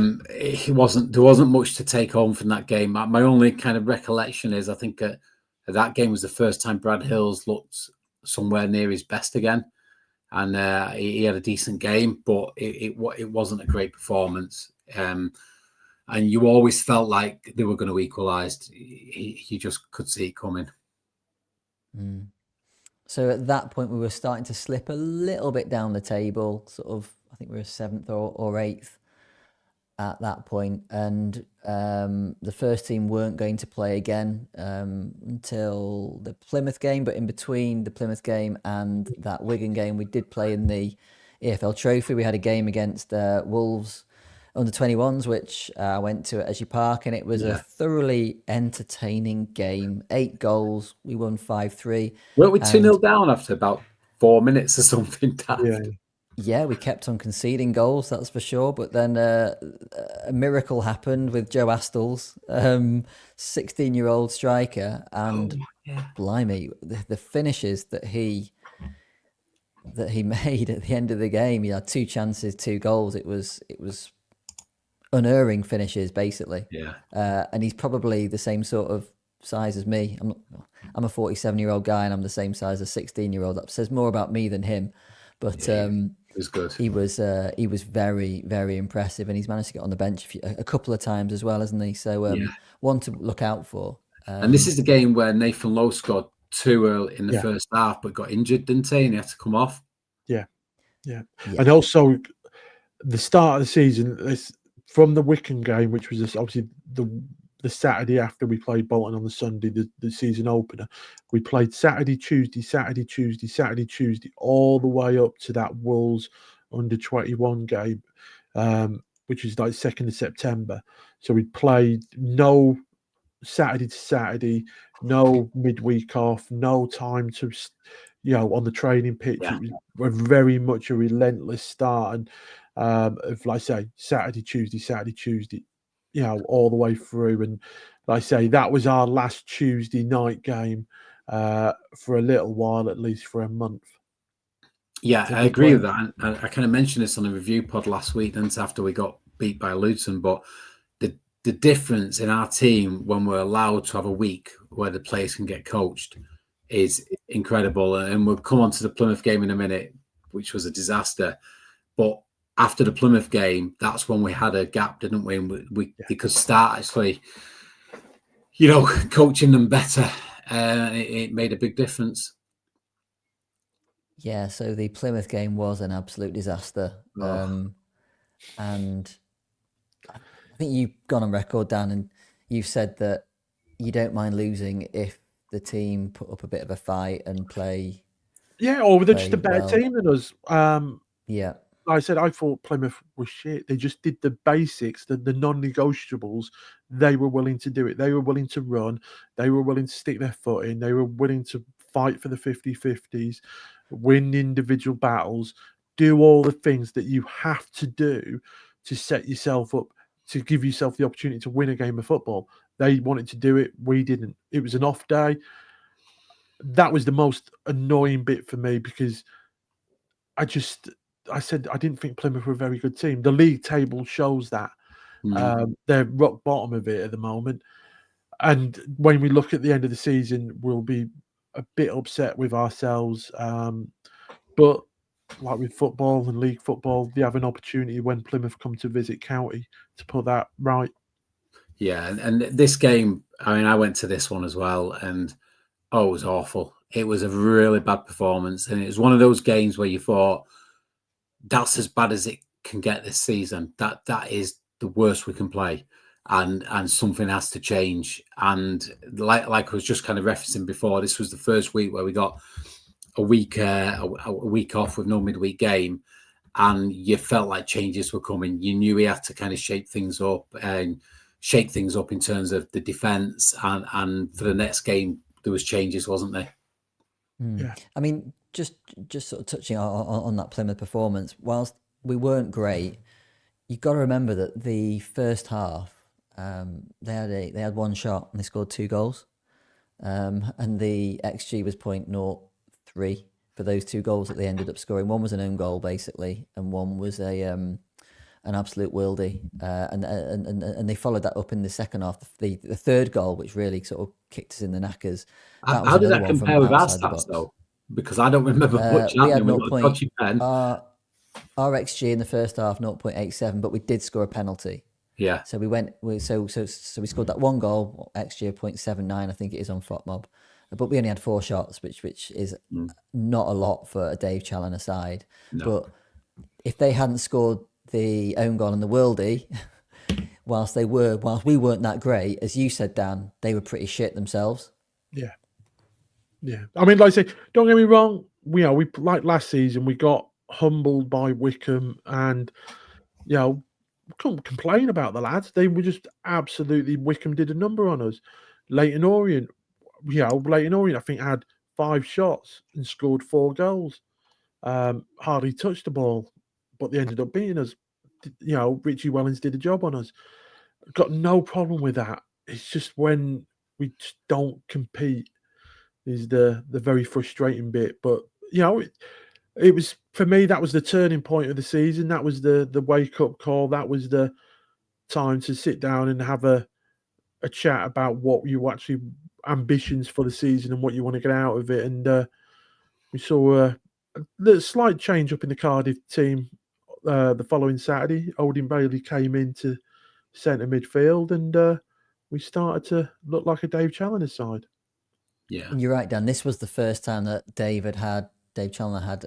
wasn't much to take home from that game. My only kind of recollection is I think that game was the first time Brad Hills looked somewhere near his best again, and he had a decent game, but it wasn't a great performance. And you always felt like they were going to equalise. You just could see it coming. So at that point, we were starting to slip a little bit down the table. Sort of, I think we were 7th or 8th at that point, and the first team weren't going to play again until the Plymouth game. But in between the Plymouth game and that Wigan game, we did play in the EFL Trophy. We had a game against Wolves under-21s, which I went to at Edgeley Park, and it was a thoroughly entertaining game. 8 goals, we won 5-3. Weren't we 2-0 down after about 4 minutes or something? Yeah, we kept on conceding goals, that's for sure. But then a miracle happened with Joe Astles, 16-year-old striker, and blimey, the finishes that he made at the end of the game. He had 2 chances, 2 goals. It was unerring finishes, basically. Yeah. And he's probably the same sort of size as me. I'm a 47-year-old guy, and I'm the same size as a 16-year-old. That says more about me than him. But it was good. He was very, very impressive, and he's managed to get on the bench a couple of times as well, hasn't he? So one to look out for. And this is the game where Nathan Lowe scored 2 early in the first half, but got injured, didn't he? And he had to come off. Yeah. And also the start of the season, from the Wycombe game, which was obviously the Saturday after we played Bolton on the Sunday, the season opener, we played Saturday, Tuesday, all the way up to that Wolves under-21 game, which is like 2nd of September. So we played no Saturday to Saturday, no midweek off, no time to, on the training pitch. Yeah. It was very much a relentless start, and of, like I say, Saturday, Tuesday, all the way through. And like I say, that was our last Tuesday night game for a little while, at least for a month. Yeah, I agree with that. And I kind of mentioned this on a review pod last week, and after we got beat by Luton, but the difference in our team when we're allowed to have a week where the players can get coached is incredible. And we'll come on to the Plymouth game in a minute, which was a disaster. But after the Plymouth game, that's when we had a gap, didn't we? And we could start actually, coaching them better. It made a big difference. Yeah, so the Plymouth game was an absolute disaster. And I think you've gone on record, Dan, and you've said that you don't mind losing if the team put up a bit of a fight and play. Yeah, or they're just a better team than us. Yeah. Like I said, I thought Plymouth was shit. They just did the basics, the non-negotiables. They were willing to do it. They were willing to run. They were willing to stick their foot in. They were willing to fight for the 50-50s, win individual battles, do all the things that you have to do to set yourself up, to give yourself the opportunity to win a game of football. They wanted to do it. We didn't. It was an off day. That was the most annoying bit for me, because I said I didn't think Plymouth were a very good team. The league table shows that. They're rock bottom of it at the moment. And when we look at the end of the season, we'll be a bit upset with ourselves. But like with football and league football, they have an opportunity when Plymouth come to visit County to put that right. Yeah, and this game, I mean, I went to this one as well, and it was awful. It was a really bad performance, and it was one of those games where you thought, that's as bad as it can get this season. That is the worst we can play, and something has to change. And like I was just kind of referencing before, this was the first week where we got a week off with no midweek game, and you felt like changes were coming. You knew we had to kind of shake things up in terms of the defence, and for the next game there was changes, wasn't there? Yeah. I mean, just sort of touching on that Plymouth performance, whilst we weren't great, you've got to remember that the first half, they had one shot and they scored 2 goals, and the XG was 0.03 for those 2 goals that they ended up scoring. One was an own goal, basically, and one was an absolute worldie, and they followed that up in the second half. The third goal, which really sort of kicked us in the knackers. How did that compare with our stats, though? Because I don't remember much happening. We got a dodgy pen. Our XG in the first half 0.87, but we did score a penalty. Yeah. So we scored that 1 goal, XG of 0.79, I think it is on FotMob. but we only had 4 shots, which is not a lot for a Dave Challoner side. No. But if they hadn't scored the own goal in the worldie, whilst we weren't that great, as you said, Dan, they were pretty shit themselves. Yeah. I mean, like I say, don't get me wrong. We like last season, we got humbled by Wickham, and couldn't complain about the lads. They were just absolutely, Wickham did a number on us. Leyton Orient, I think had 5 shots and scored 4 goals. Hardly touched the ball, but they ended up beating us. Richie Wellens did a job on us. Got no problem with that. It's just when we just don't compete is the very frustrating bit. But it was, for me, that was the turning point of the season. That was the wake up call. That was the time to sit down and have a chat about what you actually ambitions for the season and what you want to get out of it. And we saw a slight change up in the Cardiff team the following Saturday. Odin Bailey came into centre midfield, and we started to look like a Dave Challoner side. Yeah, and you're right, Dan. This was the first time that Dave Challoner had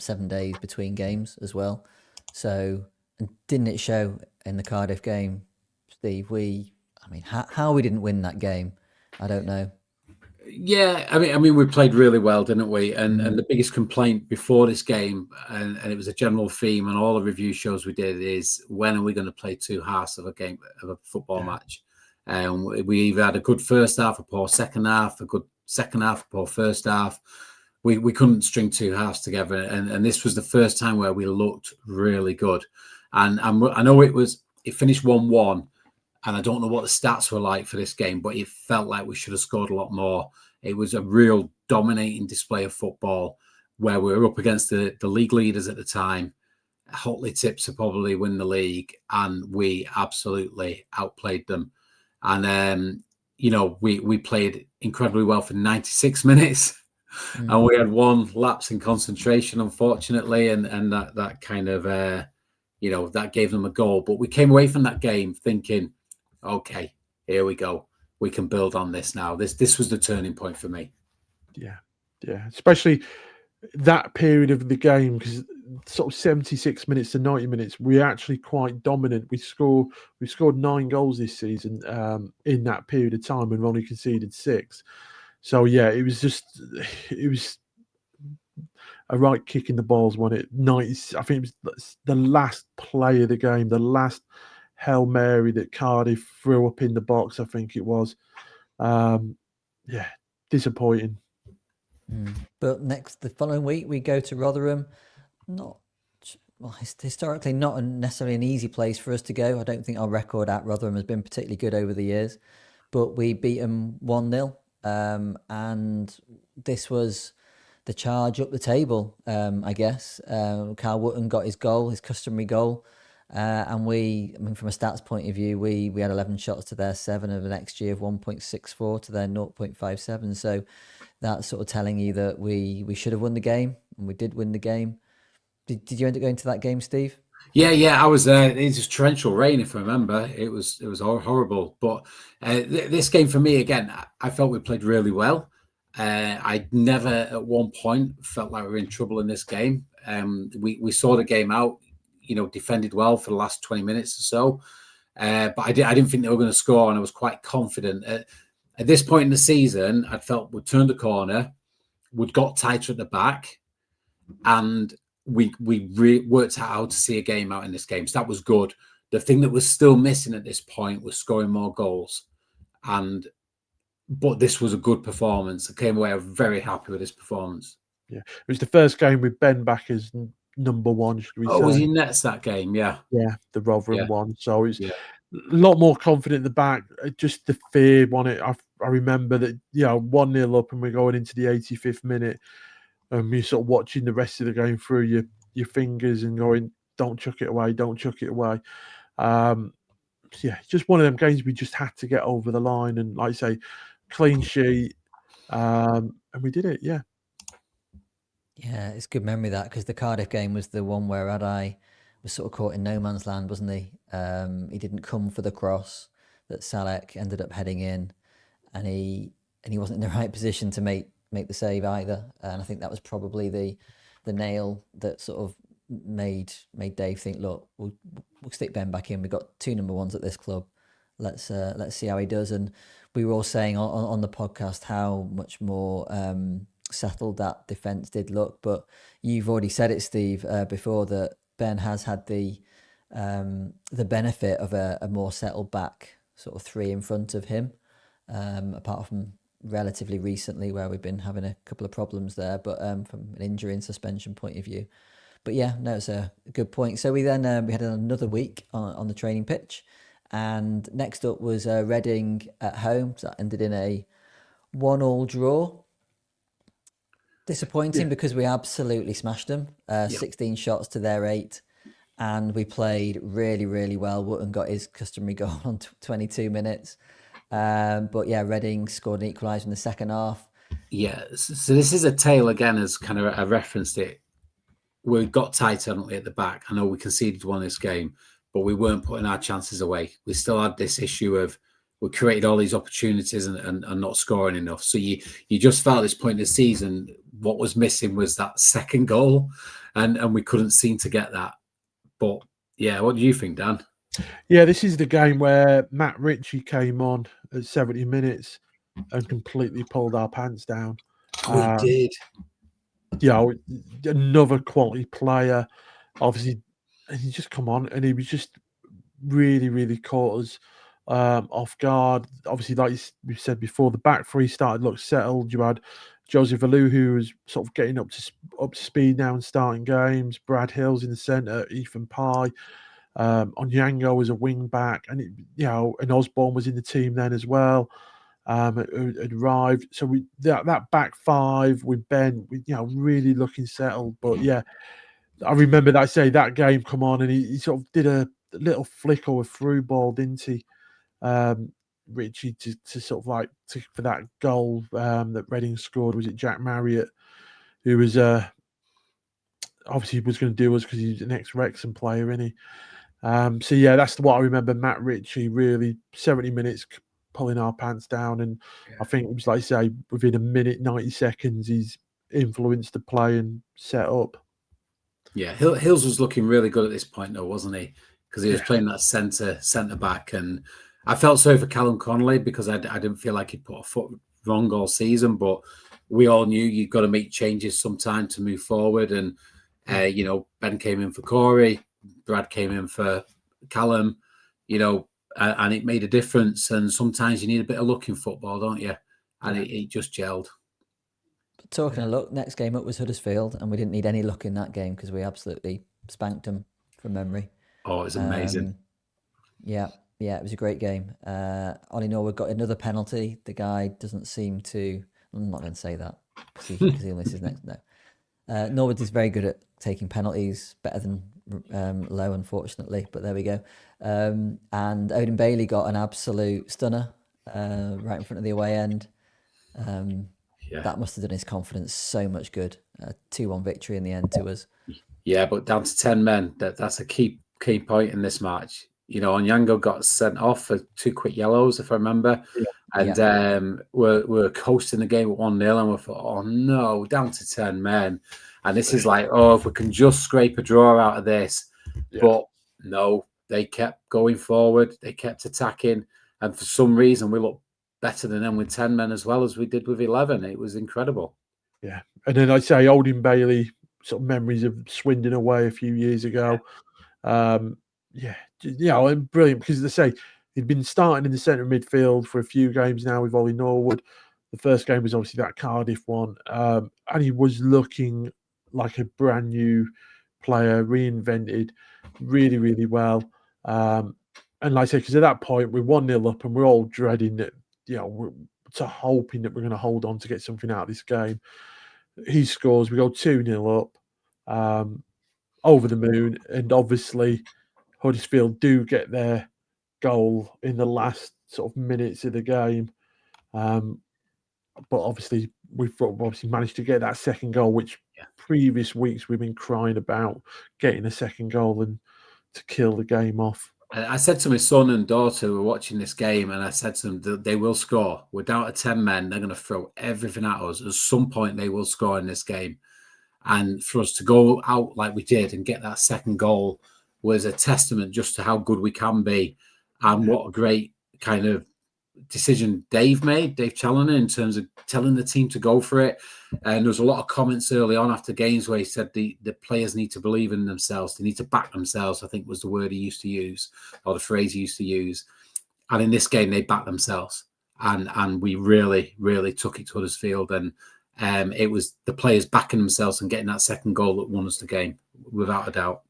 7 days between games as well. So, and didn't it show in the Cardiff game, Steve? How we didn't win that game, I don't know. Yeah, I mean, we played really well, didn't we? And the biggest complaint before this game, and it was a general theme on all the review shows we did, is when are we going to play 2 halves of a football match? And we either had a good first half, a poor second half, a good second half, a poor first half. We couldn't string 2 halves together, and this was the first time where we looked really good. And I know it finished 1-1. And I don't know what the stats were like for this game, but it felt like we should have scored a lot more. It was a real dominating display of football where we were up against the league leaders at the time, hotly tipped to probably win the league, and we absolutely outplayed them. And, we played incredibly well for 96 minutes. And we had 1 lapse in concentration, unfortunately, and that kind of, that gave them a goal. But we came away from that game thinking, okay, here we go. We can build on this now. This was the turning point for me. Yeah. Especially that period of the game, because sort of 76 minutes to 90 minutes, we're actually quite dominant. We scored 9 goals this season in that period of time, and only conceded 6. So yeah, it was a right kick in the balls when it 90. I think it was the last play of the game, the last Hail Mary that Cardiff threw up in the box, I think it was. Disappointing. But the following week, we go to Rotherham. Historically, not necessarily an easy place for us to go. I don't think our record at Rotherham has been particularly good over the years. But we beat them 1-0. And this was the charge up the table, I guess. Carl Wootton got his customary goal. And from a stats point of view, we had 11 shots to their 7 of an XG of 1.64 to their 0.57. So that's sort of telling you that we should have won the game, and we did win the game. Did you end up going to that game, Steve? Yeah, I was there. It was torrential rain, if I remember. It was horrible. But this game for me, again, I felt we played really well. I never at one point felt like we were in trouble in this game. We saw the game out, defended well for the last 20 minutes or so. But I didn't think they were going to score, and I was quite confident. At this point in the season, I felt we'd turned the corner, we'd got tighter at the back, and we worked out how to see a game out in this game. So that was good. The thing that was still missing at this point was scoring more goals. But this was a good performance. I came away very happy with this performance. Yeah, it was the first game with Ben back as number 1, should we say? Was he nets that game? Yeah, the Rotherham one. So it's a lot more confident in the back. Just the fear on it. I remember that 1-0 up, and we're going into the 85th minute, and you're sort of watching the rest of the game through your fingers and going, "Don't chuck it away! Don't chuck it away!" Just one of them games we just had to get over the line, and like I say, clean sheet, and we did it. Yeah. Yeah, it's good memory that, because the Cardiff game was the one where Adai was sort of caught in no man's land, wasn't he? He didn't come for the cross that Salek ended up heading in, and he and he wasn't in the right position to make the save either. And I think that was probably the nail that sort of made Dave think, look, we'll stick Ben back in. We've got 2 number ones at this club. Let's see how he does. And we were all saying on the podcast how much more settled that defence did look. But you've already said it, Steve, before, that Ben has had the benefit of a more settled back sort of 3 in front of him, apart from relatively recently where we've been having a couple of problems there, but from an injury and suspension point of view. But yeah, no, it's a good point. So we then we had another week on the training pitch, and next up was Reading at home. So that ended in a 1-1 draw. Disappointing because we absolutely smashed them. 16 shots to their 8. And we played really, really well. Wootton got his customary goal on 22 minutes. But yeah, Reading scored an equaliser in the second half. Yeah, so this is a tale again, as kind of I referenced it. We got tight suddenly at the back. I know we conceded one this game, but we weren't putting our chances away. We still had this issue of we created all these opportunities and not scoring enough. So you just felt at this point in the season, what was missing was that second goal, and we couldn't seem to get that. But yeah, what do you think, Dan? Yeah, this is the game where Matt Ritchie came on at 70 minutes and completely pulled our pants down. Oh, he did. Another quality player, obviously, and he just come on and he was just really, really caught us off guard. Obviously, like we said before, the back 3 started look settled. You had Joseph Alou, who was sort of getting up to speed now and starting games. Brad Hills in the centre, Ethan Pye. Onyango was a wing back, and and Osborne was in the team then as well. Had arrived, so that back 5 with Ben, really looking settled. But yeah, I remember that game come on, and he sort of did a little flick or a through ball, didn't he, Richie, to sort of like for that goal that Reading scored. Was it Jack Marriott, who was obviously was going to do us because he's an ex-Wrexham player, isn't he? So yeah, that's what I remember. Matt Ritchie really 70 minutes pulling our pants down, and I think it was, like I say, within a minute, 90 seconds, he's influenced the play and set up. Yeah, Hills was looking really good at this point, though, wasn't he? Because he was playing that centre back, and I felt sorry for Callum Connolly because I didn't feel like he put a foot wrong all season, but we all knew you've got to make changes sometime to move forward, and Ben came in for Corey, Brad came in for Callum, and it made a difference. And sometimes you need a bit of luck in football, don't you? And it just gelled. But talking of luck, next game up was Huddersfield, and we didn't need any luck in that game because we absolutely spanked them from memory. Oh, it was amazing. Yeah, it was a great game. Ollie Norwood got another penalty. The guy doesn't seem to... I'm not going to say that because he'll miss his next... No. Norwood is very good at taking penalties, better than Lowe, unfortunately, but there we go. And Odin Bailey got an absolute stunner right in front of the away end. That must have done his confidence so much good. 2-1 victory in the end to us. Yeah, but down to 10 men, that's a key point in this match. Onyango got sent off for 2 quick yellows, if I remember. And we're coasting the game at 1-0, and we thought, oh no, down to 10 men. And this is like, if we can just scrape a draw out of this. Yeah. But no, they kept going forward. They kept attacking. And for some reason, we looked better than them with 10 men as well as we did with 11. It was incredible. Yeah. And then I'd say Odin Bailey, sort of memories of Swindon away a few years ago. And brilliant because, as I say, he'd been starting in the centre midfield for a few games now with Ollie Norwood. The first game was obviously that Cardiff one. And he was looking like a brand new player, reinvented really, really well. And like I say, because at that point, we're 1-0 up and we're all dreading that, we're hoping that we're going to hold on to get something out of this game. He scores, we go 2-0 up, over the moon, and obviously Huddersfield do get their goal in the last sort of minutes of the game. But obviously, we've managed to get that second goal, which previous weeks we've been crying about getting a second goal and to kill the game off. I said to my son and daughter who were watching this game, and I said to them that they will score. We're down to 10 men. They're going to throw everything at us. At some point, they will score in this game. And for us to go out like we did and get that second goal was a testament just to how good we can be, and what a great kind of decision Dave Challoner, in terms of telling the team to go for it. And there was a lot of comments early on after games where he said the players need to believe in themselves. They need to back themselves, I think was the word he used to use, or the phrase he used to use. And in this game, they backed themselves. And we really, really took it to Huddersfield. And it was the players backing themselves and getting that second goal that won us the game, without a doubt.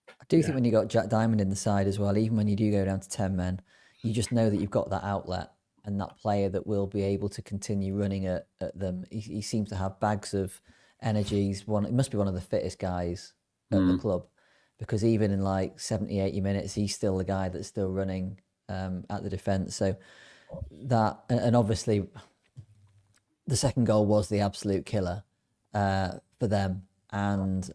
I do think when you got Jack Diamond in the side as well, even when you do go down to 10 men, you just know that you've got that outlet and that player that will be able to continue running at them. He seems to have bags of energy. He must be one of the fittest guys at the club, because even in like 70, 80 minutes, he's still the guy that's still running at the defence. So that, and obviously the second goal was the absolute killer for them. And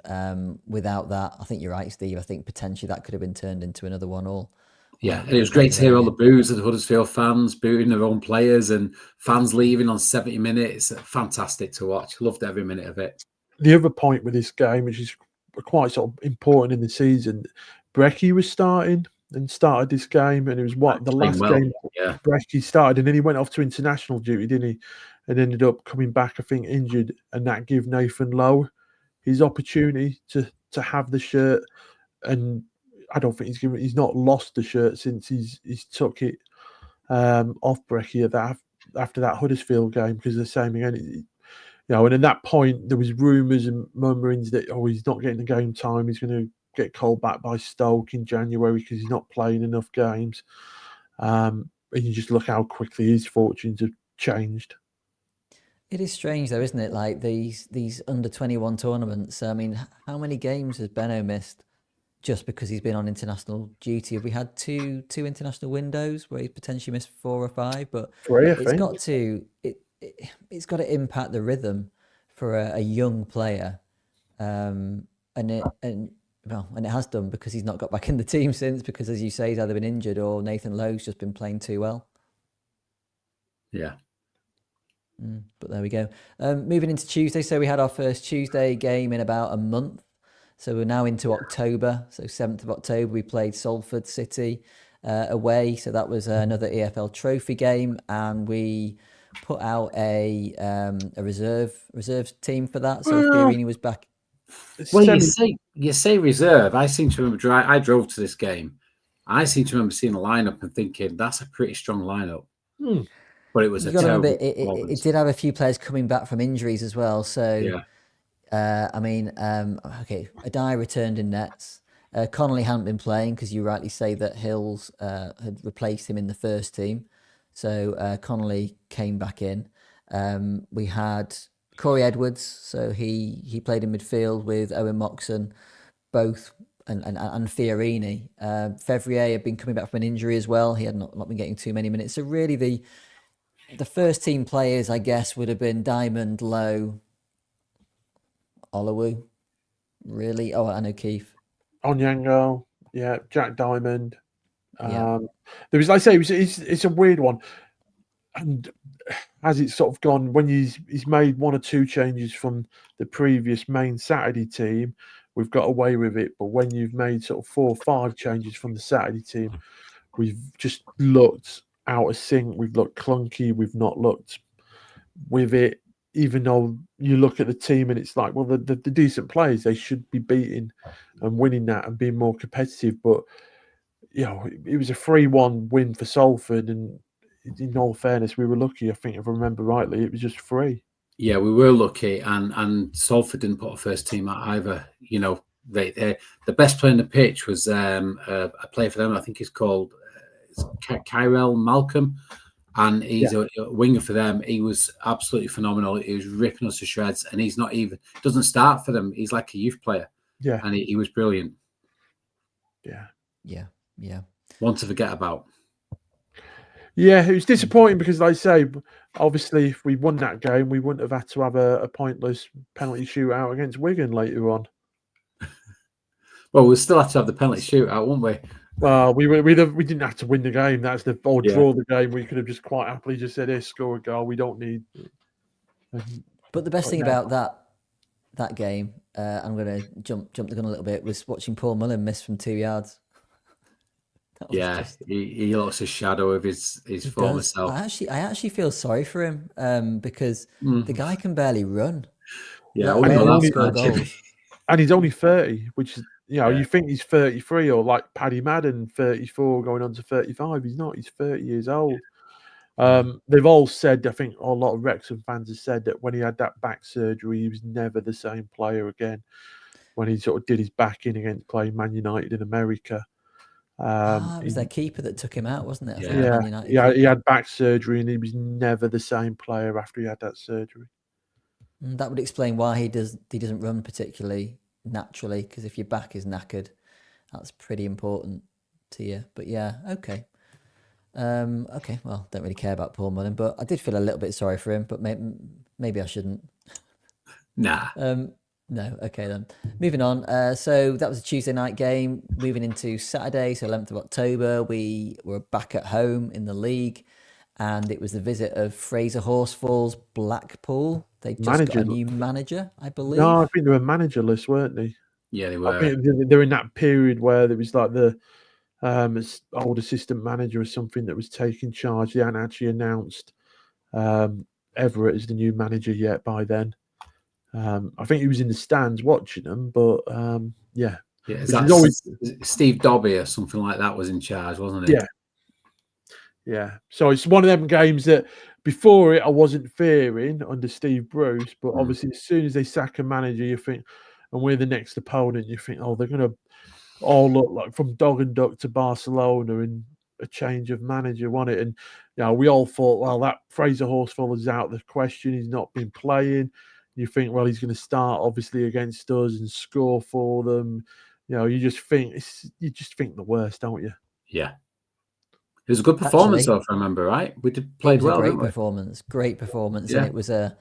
without that, I think you're right, Steve. I think potentially that could have been turned into another 1-1. Yeah, and it was great to hear all the boos of the Huddersfield fans booing their own players and fans leaving on 70 minutes. Fantastic to watch. Loved every minute of it. The other point with this game, which is quite sort of important in the season, Brecky was starting and started this game, and it was the last game Brecky started, and then he went off to international duty, didn't he? And ended up coming back, I think, injured, and that gave Nathan Lowe his opportunity to have the shirt. And I don't think he's not lost the shirt since he's took it off Brecky after that Huddersfield game, because they're saying again, and at that point there was rumours and murmurings that he's not getting the game time, he's going to get called back by Stoke in January because he's not playing enough games. And you just look how quickly his fortunes have changed. It is strange though, isn't it? Like these under 21 tournaments. I mean, how many games has Benno missed just because he's been on international duty? Have we had two international windows where he's potentially missed 4 or 5? But it's got to impact the rhythm for a young player, and it has done, because he's not got back in the team since, because as you say, he's either been injured or Nathan Lowe's just been playing too well. Yeah. But there we go. Moving into Tuesday. So we had our first Tuesday game in about a month. So we're now into October. So 7th of October, we played Salford City away. So that was another EFL trophy game. And we put out a reserve team for that. So Fiorini was back. Well, you say reserve. I seem to remember, I drove to this game. I seem to remember seeing a lineup and thinking, that's a pretty strong lineup. But it was terrible. It did have a few players coming back from injuries as well. So, yeah. Adai returned in nets. Connolly hadn't been playing because you rightly say that Hills had replaced him in the first team. So Connolly came back in. We had Corey Edwards, so he played in midfield with Owen Moxon, both, and Fiorini. Fevrier had been coming back from an injury as well. He had not been getting too many minutes. So really the first team players, I guess, would have been Diamond, Lowe, Olowu, really. Oh, and O'Keefe. Onyango, yeah, Jack Diamond. There was, like I say, it's a weird one. And as it's sort of gone, when he's made 1 or 2 changes from the previous main Saturday team, we've got away with it. But when you've made sort of 4 or 5 changes from the Saturday team, we've just looked out of sync. We've looked clunky. We've not looked with it, even though you look at the team and it's like, well, the decent players, they should be beating and winning that and being more competitive. But, it was a 3-1 win for Salford, and in all fairness, we were lucky. I think, if I remember rightly, it was just 3. Yeah, we were lucky, and Salford didn't put a first team out either. The best player on the pitch was a player for them. I think he's called Kyrell Malcolm, and he's a winger for them. He was absolutely phenomenal. He was ripping us to shreds, and he's doesn't start for them. He's like a youth player. Yeah, and he was brilliant. Yeah. One to forget about. Yeah, it was disappointing because, like I say, obviously, if we won that game, we wouldn't have had to have a pointless penalty shootout against Wigan later on. Well, we'll still have to have the penalty shootout, won't we? Well, we didn't have to win the game. That's the or Yeah. draw the game. We could have just quite happily just said, "Here, score a goal. We don't need." But the best thing yeah. about that game, I'm going to jump the gun a little bit, was watching Paul Mullen miss from 2 yards. That was Yeah, just, he looks a shadow of his he former does. self. I actually feel sorry for him because the guy can barely run, Yeah, I let wouldn't go alone that score far, Jimmy. goals. And he's only 30, which is, Yeah. you think he's 33 or like Paddy Madden, 34 going on to 35. He's not. He's 30 years old. They've all said, I think a lot of Wrexham fans have said that when he had that back surgery, he was never the same player again. When he sort of did his back in against playing Man United in America. It was their keeper that took him out, wasn't it? I think Yeah, Man United yeah, he keeper. had back surgery and he was never the same player after he had that surgery. That would explain why he doesn't run particularly naturally, because if your back is knackered, that's pretty important to you. But yeah, okay. Okay, well, don't really care about Paul Mullen, but I did feel a little bit sorry for him, but maybe I shouldn't. Nah. No, okay then. Moving on. So that was a Tuesday night game. Moving into Saturday, so 11th of October, we were back at home in the league, and it was the visit of Fraser Horsfall's Blackpool. They just got a new manager, I believe. No, I think they were managerless, weren't they? Yeah, they were. I think they're in that period where there was like the old assistant manager or something that was taking charge. They hadn't actually announced Everett as the new manager yet by then. I think he was in the stands watching them, but yeah. Yeah, is that Steve Dobby or something like that was in charge, wasn't he? Yeah. Yeah. So it's one of them games that before it I wasn't fearing under Steve Bruce, but obviously as soon as they sack a manager, you think, and we're the next opponent, you think, oh, they're going to all look like from dog and duck to Barcelona in a change of manager, wasn't it? And we all thought, well, that Fraser Horsfall is out of the question. He's not been playing. You think, well, he's going to start obviously against us and score for them. You just think the worst, don't you? Yeah. It was a good performance, though, if I remember right. We played well. Great performance, yeah. And it was a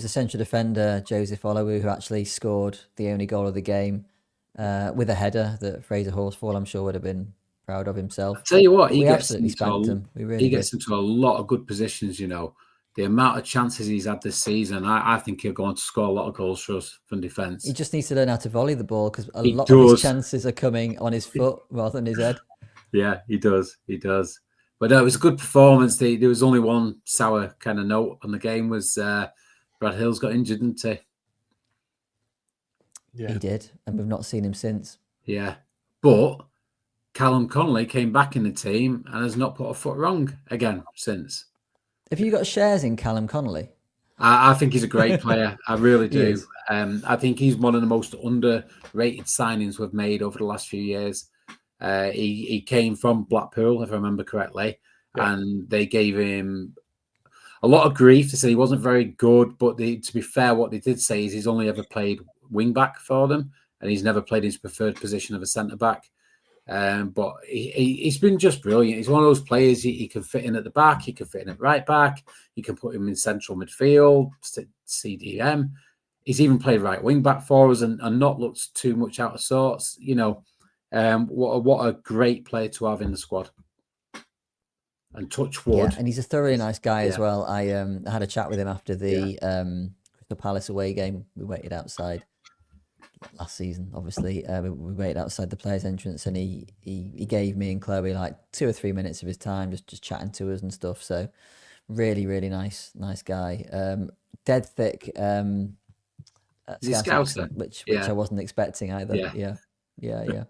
central defender, Joseph Olowu, who actually scored the only goal of the game with a header that Fraser Horsfall, I'm sure, would have been proud of himself. I'll tell you what, we absolutely spanked him. We really gets into a lot of good positions. The amount of chances he's had this season, I think he'll go on to score a lot of goals for us from defence. He just needs to learn how to volley the ball, because a lot of his chances are coming on his foot rather than his head. Yeah, he does. But it was a good performance. There was only one sour kind of note on the game was Brad Hill's got injured, didn't he? Yeah. He did, and we've not seen him since. Yeah, but Callum Connolly came back in the team and has not put a foot wrong again since. Have you got shares in Callum Connolly? I think he's a great player. I really do. I think he's one of the most underrated signings we've made over the last few years. He came from Blackpool, if I remember correctly, and they gave him a lot of grief. They said he wasn't very good, but to be fair, what they did say is he's only ever played wing back for them, and he's never played his preferred position of a centre back. But he's been just brilliant. He's one of those players he can fit in at the back, he can fit in at right back, you can put him in central midfield, CDM. He's even played right wing back for us and not looked too much out of sorts. What a great player to have in the squad. And touch wood. Yeah, and he's a thoroughly nice guy as well. I had a chat with him after the Crystal Palace away game. We waited outside last season, obviously. We waited outside the players' entrance, and he gave me and Chloe like 2 or 3 minutes of his time just chatting to us and stuff. So really, really nice guy. Dead thick. Scouser, which I wasn't expecting either. Yeah.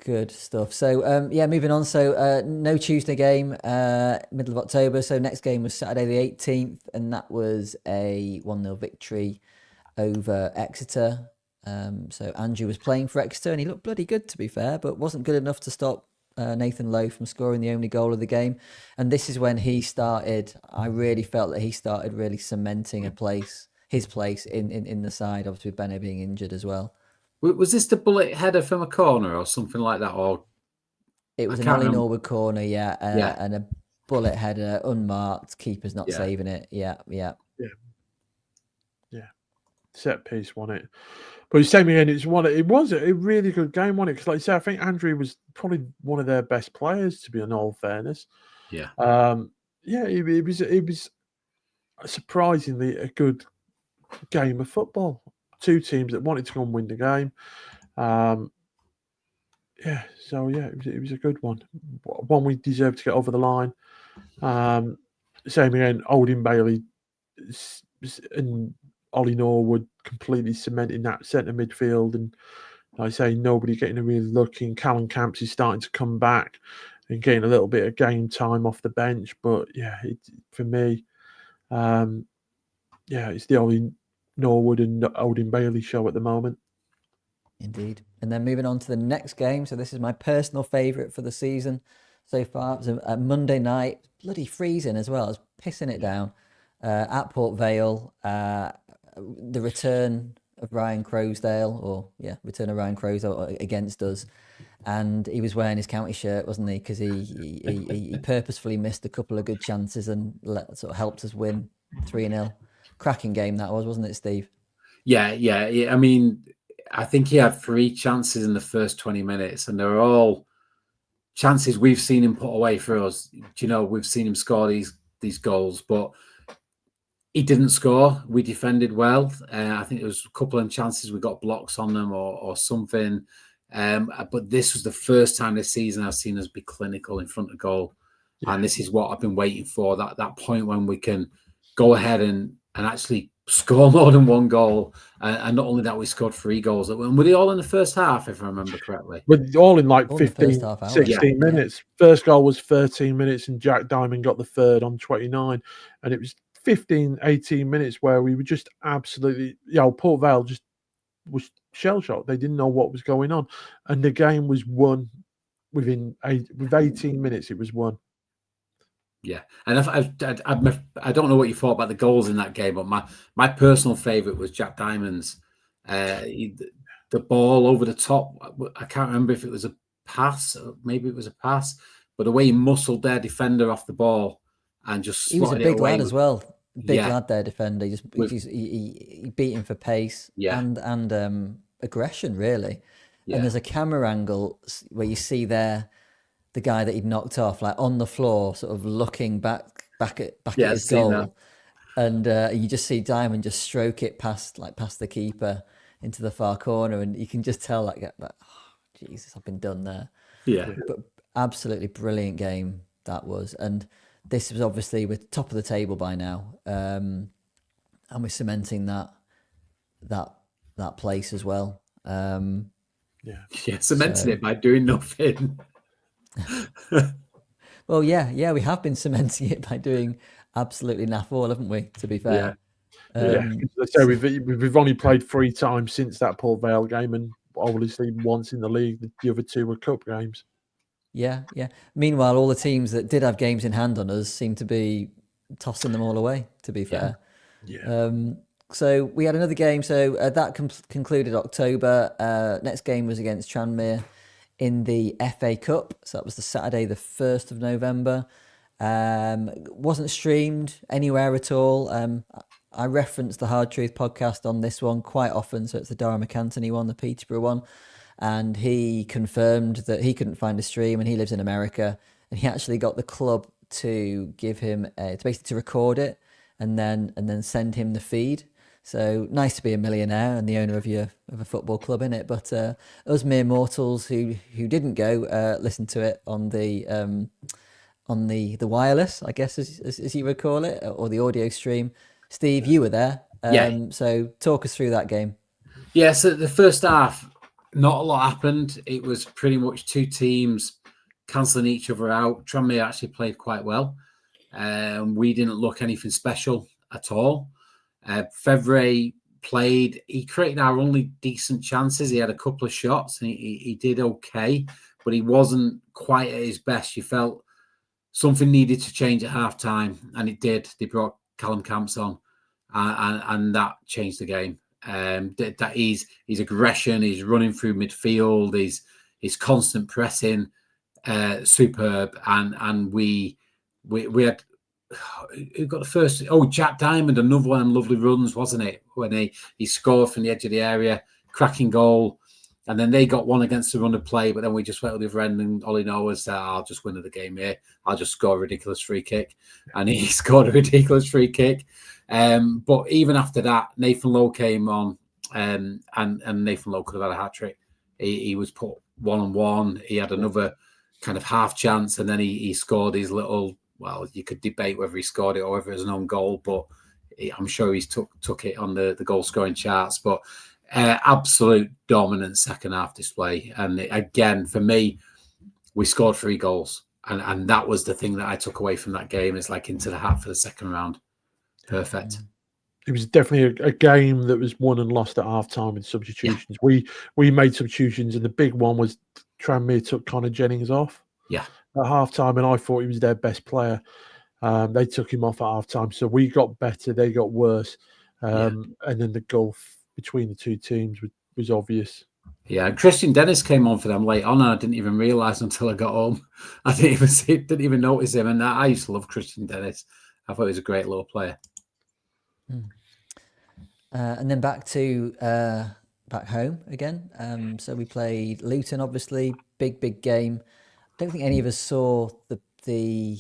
Good stuff. So, moving on. So, no Tuesday game, middle of October. So, next game was Saturday the 18th, and that was a 1-0 victory over Exeter. So, Andrew was playing for Exeter, and he looked bloody good, to be fair, but wasn't good enough to stop Nathan Lowe from scoring the only goal of the game. And this is when he started, I really felt that he started really cementing his place in the side, obviously with Benno being injured as well. Was this the bullet header from a corner or something like that? Or it was an Ollie Norwood corner, and a bullet header, unmarked, keeper's not saving it. Yeah. Set piece won it. But same again, it was a really good game, wasn't it? Because like you say, I think Andrew was probably one of their best players, to be in all fairness. Yeah. Yeah, it was surprisingly a good game of football. Two teams that wanted to go and win the game. Yeah, so yeah, it was a good one. One we deserved to get over the line. Same again, Oldham Bailey and Ollie Norwood completely cementing that centre midfield, and like I say, nobody getting a real look in. Callum Camps is starting to come back and getting a little bit of game time off the bench. But yeah, for me, yeah, it's the Ollie Norwood and Oldham Bailey show at the moment. Indeed. And then moving on to the next game. So this is my personal favourite for the season so far. It was a Monday night, bloody freezing as well. I was pissing it down at Port Vale. The return of Ryan Crowsdale, return of Ryan Crowsdale against us. And he was wearing his county shirt, wasn't he? Because he purposefully missed a couple of good chances and sort of helped us win 3-0. Cracking game that was, wasn't it, Steve? Yeah. I mean, I think he had 3 chances in the first 20 minutes, and they're all chances we've seen him put away for us. You know, we've seen him score these goals, but he didn't score. We defended well. I think it was a couple of chances we got blocks on them or something. But this was the first time this season I've seen us be clinical in front of goal. Yeah. And this is what I've been waiting for, that point when we can go ahead and actually score more than 1 goal. And not only that, we scored 3 goals. And were they all in the first half, if I remember correctly? But all in like 15, 16 minutes. Yeah. First goal was 13 minutes and Jack Diamond got the third on 29. And it was 15, 18 minutes where we were just absolutely, Port Vale just was shell-shocked. They didn't know what was going on. And the game was won with 18 minutes, it was won. Yeah, and I don't know what you thought about the goals in that game, but my personal favourite was Jack Diamond's. The ball over the top, I can't remember if it was a pass, or maybe it was a pass, but the way he muscled their defender off the ball and just he was a big lad as well. Big lad, their defender. He beat him for pace and aggression, really. Yeah. And there's a camera angle where you see the guy that he'd knocked off, like on the floor, sort of looking back at his goal, and you just see Diamond just stroke it past the keeper into the far corner, and you can just tell oh, Jesus, I've been done there. Yeah, but absolutely brilliant game that was, and this was obviously we're top of the table by now, and we're cementing that place as well. Cementing it by doing nothing. Well, we have been cementing it by doing absolutely naff all, haven't we? To be fair, so we've only played 3 times since that Port Vale game, and obviously once in the league. The other 2 were cup games. Yeah. Meanwhile, all the teams that did have games in hand on us seem to be tossing them all away, to be fair. Yeah. So we had another game. So that concluded October. Next game was against Tranmere in the FA Cup. So that was the Saturday, the 1st of November. Wasn't streamed anywhere at all. I reference the Hard Truth podcast on this one quite often. So it's the Dara McAntony one, the Peterborough one. And he confirmed that he couldn't find a stream, and he lives in America. And he actually got the club to give him to record it and then send him the feed. So nice to be a millionaire and the owner of a football club, innit? But us mere mortals who didn't go listen to it on the wireless, I guess as you would call it, or the audio stream. Steve, you were there. So talk us through that game. Yeah, so the first half, not a lot happened. It was pretty much 2 teams cancelling each other out. Tranmere actually played quite well. We didn't look anything special at all. Fevre played. He created our only decent chances. He had a couple of shots, and he did okay, but he wasn't quite at his best. You felt something needed to change at half-time, and it did. They brought Callum Camps on, and that changed the game. That his aggression, his running through midfield, his constant pressing, superb. And we had, who got the first? Oh, Jack Diamond, another one of them lovely runs, wasn't it? When he scored from the edge of the area, cracking goal. And then they got one against the run of play, but then we just went to the other end, and Ollie Noah said, I'll just win the game here. I'll just score a ridiculous free kick. And he scored a ridiculous free kick. But even after that, Nathan Lowe came on, and Nathan Lowe could have had a hat-trick. He was put 1-on-1. He had another kind of half chance, and then he scored his little, well, you could debate whether he scored it or whether it was an own goal, but I'm sure he's took it on the goal-scoring charts. But absolute dominant second half display. And again, for me, we scored 3 goals. And that was the thing that I took away from that game. It's like into the hat for the second round. Perfect. It was definitely a game that was won and lost at half-time in substitutions. Yeah. We made substitutions, and the big one was Tranmere took Connor Jennings off at half-time, and I thought he was their best player. They took him off at half-time, so we got better, they got worse. And then the gulf between the two teams was obvious. Yeah, Christian Dennis came on for them late on, and I didn't even realise until I got home. I didn't even notice him, and I used to love Christian Dennis. I thought he was a great little player. And then back home again. So we played Luton, obviously, big game. I don't think any of us saw the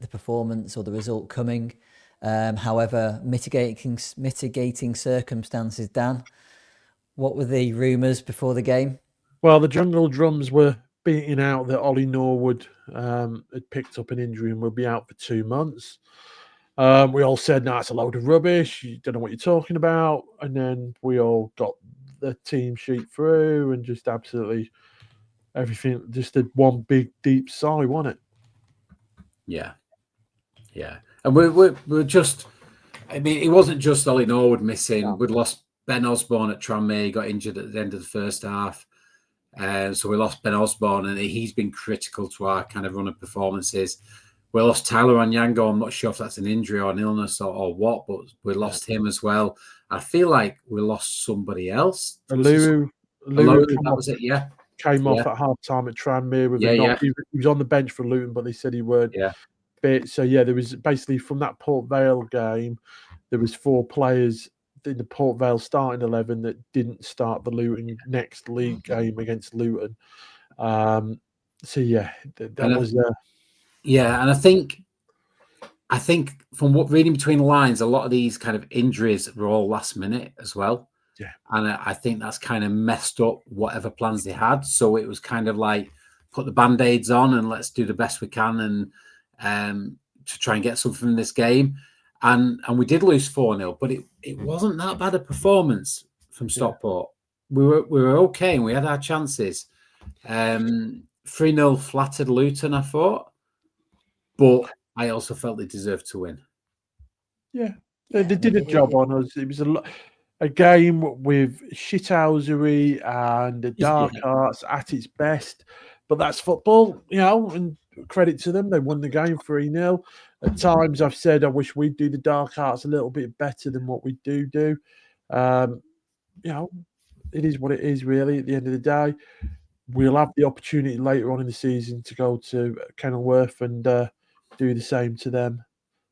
performance or the result coming. However, mitigating circumstances, Dan. What were the rumours before the game? Well, the jungle drums were beating out that Ollie Norwood had picked up an injury and would be out for 2 months. We all said, no, it's a load of rubbish. You don't know what you're talking about. And then we all got the team sheet through and just absolutely everything, just did one big, deep sigh, wasn't it? Yeah. And we're just, I mean, it wasn't just Ollie Norwood missing. No. We'd lost Ben Osborne at Tranmere. He got injured at the end of the first half. So we lost Ben Osborne, and he's been critical to our kind of run of performances. We lost Tyler Onyango. I'm not sure if that's an injury or an illness or what, but we lost him as well. I feel like we lost somebody else. Lou, that was it, yeah. Came off at half-time at Tranmere. He was on the bench for Luton, but they said he weren't fit. So, there was basically from that Port Vale game, there was 4 players in the Port Vale starting 11 that didn't start the Luton next league game against Luton. That was... and I think from what reading between the lines, a lot of these kind of injuries were all last minute as well. Yeah. And I think that's kind of messed up whatever plans they had. So it was kind of like put the Band-Aids on and let's do the best we can and to try and get something from this game. And we did lose 4-0, but it wasn't that bad a performance from Stockport. We were okay and we had our chances. 3-0 flattered Luton, I thought. But I also felt they deserved to win. Yeah, they did a job on us. It was a game with shithousery and the dark arts at its best. But that's football, and credit to them. They won the game 3-0. At times I've said I wish we'd do the dark arts a little bit better than what we do. It is what it is, really, at the end of the day. We'll have the opportunity later on in the season to go to Kenilworth and do the same to them.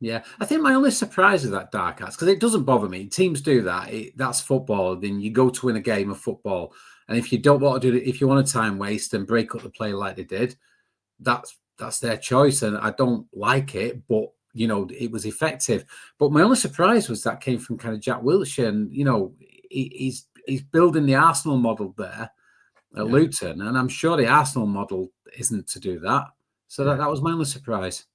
Yeah, I think my only surprise is that dark arts, because it doesn't bother me. Teams do that. That's football. Then you go to win a game of football. And if you don't want to do it, if you want to time waste and break up the play like they did, that's their choice. And I don't like it, but, it was effective. But my only surprise was that came from kind of Jack Wilshere. And, he's building the Arsenal model there at Luton. And I'm sure the Arsenal model isn't to do that. So that was my only surprise.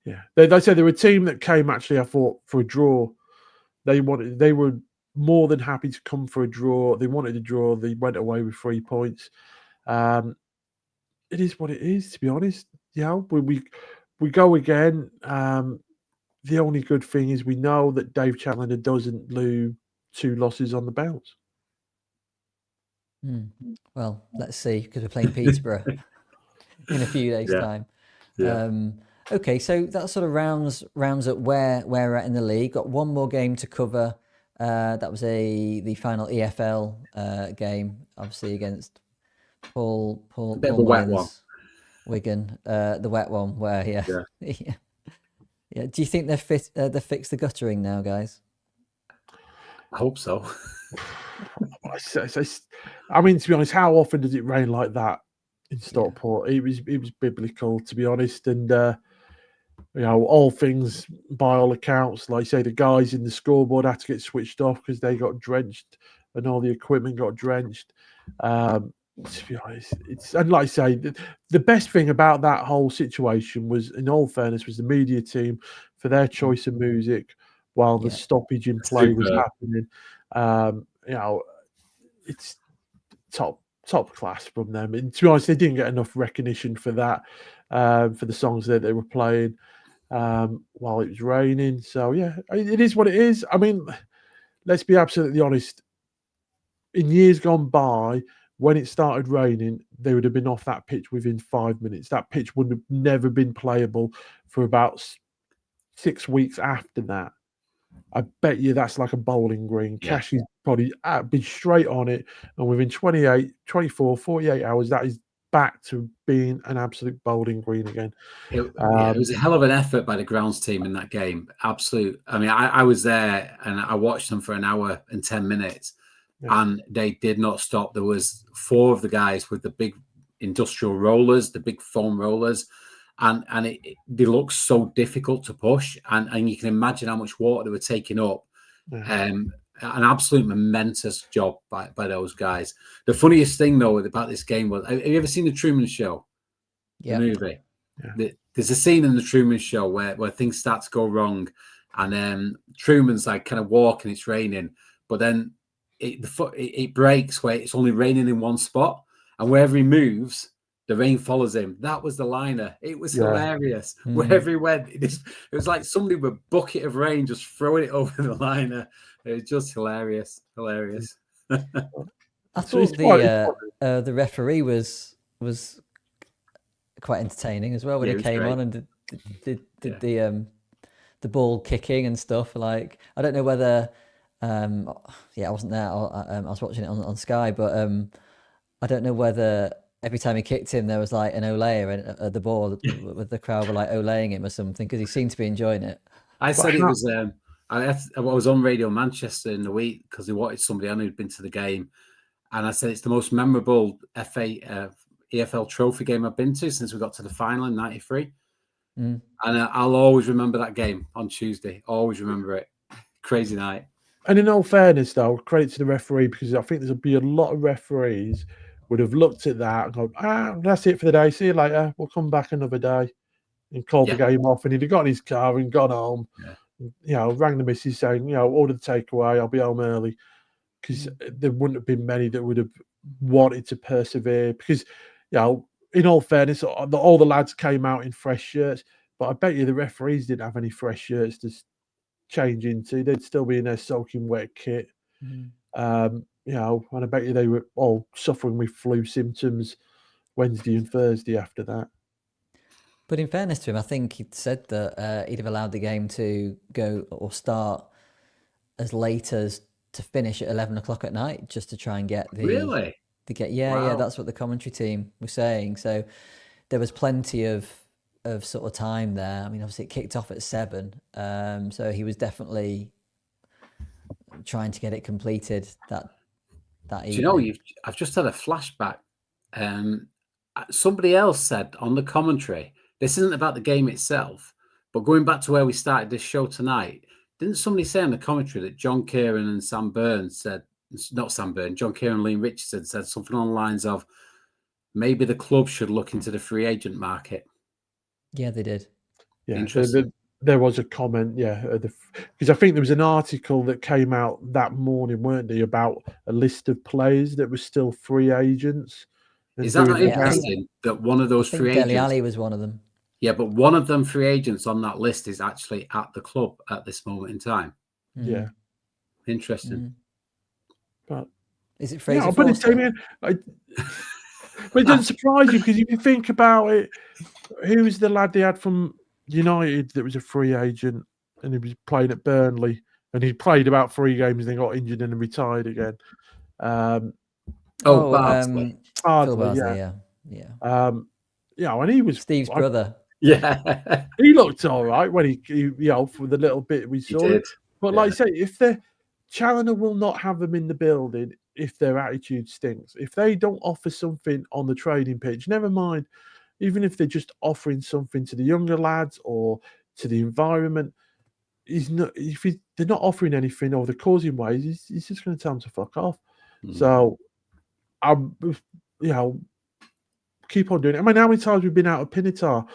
Yeah, they said they were a team that came actually, I thought, for a draw. They were more than happy to come for a draw. They wanted a draw. They went away with 3 points. It is what it is, to be honest. We go again. The only good thing is we know that Dave Chandler doesn't lose 2 losses on the bounce. Well, let's see, because we're playing Peterborough in a few days' time. Yeah. Okay, so that sort of rounds up where we're at in the league. Got one more game to cover. That was the final EFL game, obviously against Paul bit of a wet one. Wigan, the wet one where yeah. Do you think they're fixed the guttering now, guys? I hope so. I mean, to be honest, how often does it rain like that in Stockport? It was biblical, to be honest, and all things by all accounts, like say the guys in the scoreboard had to get switched off because they got drenched, and all the equipment got drenched. To be honest, and like I say, the best thing about that whole situation was, in all fairness, was the media team for their choice of music while the stoppage in play was happening. It's top class from them. And to be honest, they didn't get enough recognition for that, for the songs that they were playing while it was raining. So yeah, it is what it is. I mean, let's be absolutely honest. In years gone by, when it started raining, they would have been off that pitch within 5 minutes. That pitch would have never been playable for about 6 weeks after that. I bet you that's like a bowling green. Yeah. Cashy's probably been straight on it, and within 28, 24, 48 hours, that is back to being an absolute bowling green again. It was a hell of an effort by the grounds team in that game. Absolute. I mean, I was there and I watched them for an hour and 10 minutes, and they did not stop. There was 4 of the guys with the big industrial rollers, the big foam rollers, and they look so difficult to push, and you can imagine how much water they were taking up. An absolute momentous job by those guys. The funniest thing though about this game was, have you ever seen the Truman Show? The movie. There's a scene in the Truman Show where things start to go wrong, and Truman's like kind of walking, it's raining, but then it breaks where it's only raining in one spot, and wherever he moves, the rain follows him. That was the liner. It was hilarious. Wherever he went, it was like somebody with a bucket of rain just throwing it over the liner. It was just hilarious. I thought the referee was quite entertaining as well when he came on and did the ball kicking and stuff. Like, I don't know whether I wasn't there. I was watching it on Sky, but I don't know whether every time he kicked him there was like an olay at the ball, with the crowd were like olaying him or something, because he seemed to be enjoying it. I said it was. I was on Radio Manchester in the week because they wanted somebody on who'd been to the game, and I said it's the most memorable EFL trophy game I've been to since we got to the final in '93, and I'll always remember that game on Tuesday. Always remember it. Crazy night. And in all fairness, though, credit to the referee, because I think there'll be a lot of referees would have looked at that and gone, that's it for the day. See you later. We'll come back another day, and called the game off. And he'd have got in his car and gone home. Rang the missus saying, order the takeaway. I'll be home early, because there wouldn't have been many that would have wanted to persevere. Because, in all fairness, all the lads came out in fresh shirts, but I bet you the referees didn't have any fresh shirts to change into. They'd still be in their soaking wet kit. And I bet you they were all suffering with flu symptoms Wednesday and Thursday after that. But in fairness to him, I think he'd said that he'd have allowed the game to go or start as late as to finish at 11 o'clock at night, just to try and get Really? That's what the commentary team was saying. So there was plenty of sort of time there. I mean, obviously it kicked off at 7, so he was definitely trying to get it completed that evening. Do you know, I've just had a flashback. Somebody else said on the commentary, this isn't about the game itself, but going back to where we started this show tonight, didn't somebody say on the commentary that John Kieran and Sam Burns said, not Sam Burns, John Kieran and Liam Richardson said something on the lines of, maybe the club should look into the free agent market? Yeah, they did. Yeah, interesting. There was a comment, because I think there was an article that came out that morning, weren't they, about a list of players that were still free agents. Is that not interesting that one of those free agents... Dele Alli was one of them. Yeah, but one of them free agents on that list is actually at the club at this moment in time. Yeah. Interesting. But is it Fraser but it doesn't surprise you, because if you think about it, who was the lad they had from United that was a free agent, and he was playing at Burnley, and he played about 3 games and then got injured and retired again. Bardsley. And he was Steve's brother. Yeah, he looked all right when he for the little bit we saw. He did. But like I say, if Challoner will not have them in the building if their attitude stinks. If they don't offer something on the training pitch, never mind, even if they're just offering something to the younger lads or to the environment, they're not offering anything or they're causing waves, he's just going to tell them to fuck off. So, keep on doing it. I mean, how many times we've been out of Pinatar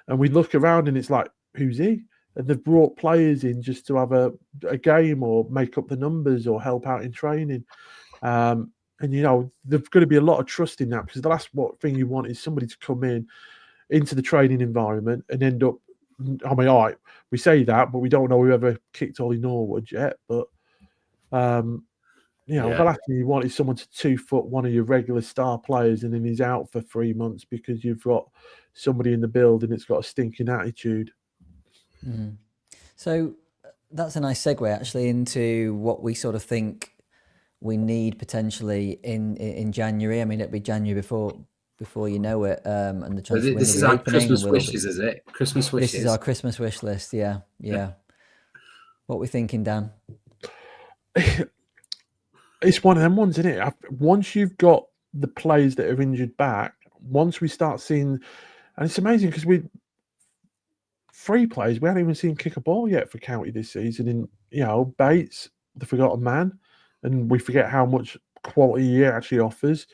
and we look around and it's like, who's he? And they've brought players in just to have a game or make up the numbers or help out in training. And, there's going to be a lot of trust in that, because the last thing you want is somebody to come into the training environment and end up, I mean, all right, we say that, but we don't know whoever kicked Ollie Norwood yet. But, the last thing you want is someone to 2-foot one of your regular star players and then he's out for 3 months because you've got somebody in the building that's got a stinking attitude. Mm. So that's a nice segue actually into what we sort of think we need potentially in January. I mean, it'll be January before you know it, and the transfer window This is will be our opening. Christmas wishes, is it? Christmas wishes. This is our Christmas wish list. Yeah. What are we thinking, Dan? It's one of them ones, isn't it? Once you've got the players that are injured back, once we start seeing, and it's amazing because 3 players we haven't even seen kick a ball yet for County this season. In Bates, the forgotten man, and we forget how much quality he actually offers.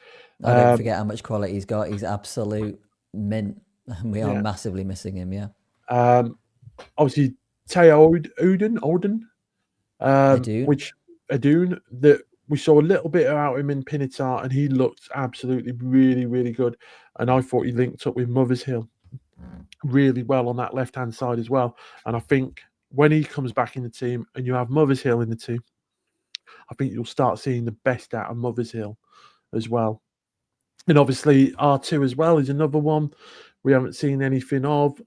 I don't forget how much quality he's got. He's absolute mint, and we are massively missing him. Yeah. Obviously, Teo Odin, Adun, that we saw a little bit about him in Pinatar, and he looked absolutely really, really good. And I thought he linked up with Mothershill really well on that left-hand side as well. And I think when he comes back in the team and you have Mothershill in the team, I think you'll start seeing the best out of Mothershill as well. And obviously R2 as well is another one we haven't seen anything of,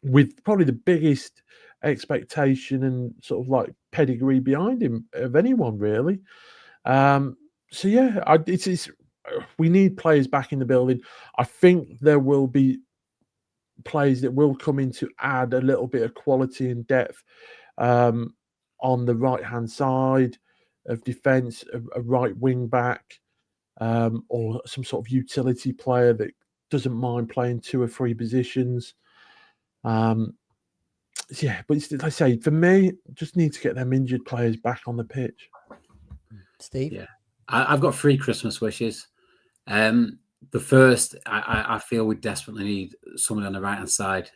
with probably the biggest expectation and sort of like pedigree behind him of anyone really. We need players back in the building. I think there will be players that will come in to add a little bit of quality and depth on the right-hand side of defence, a right wing back, or some sort of utility player that doesn't mind playing 2 or 3 positions. But like I say, for me, just need to get them injured players back on the pitch. Steve? Yeah, I've got 3 Christmas wishes. The first, I feel we desperately need someone on the right-hand side.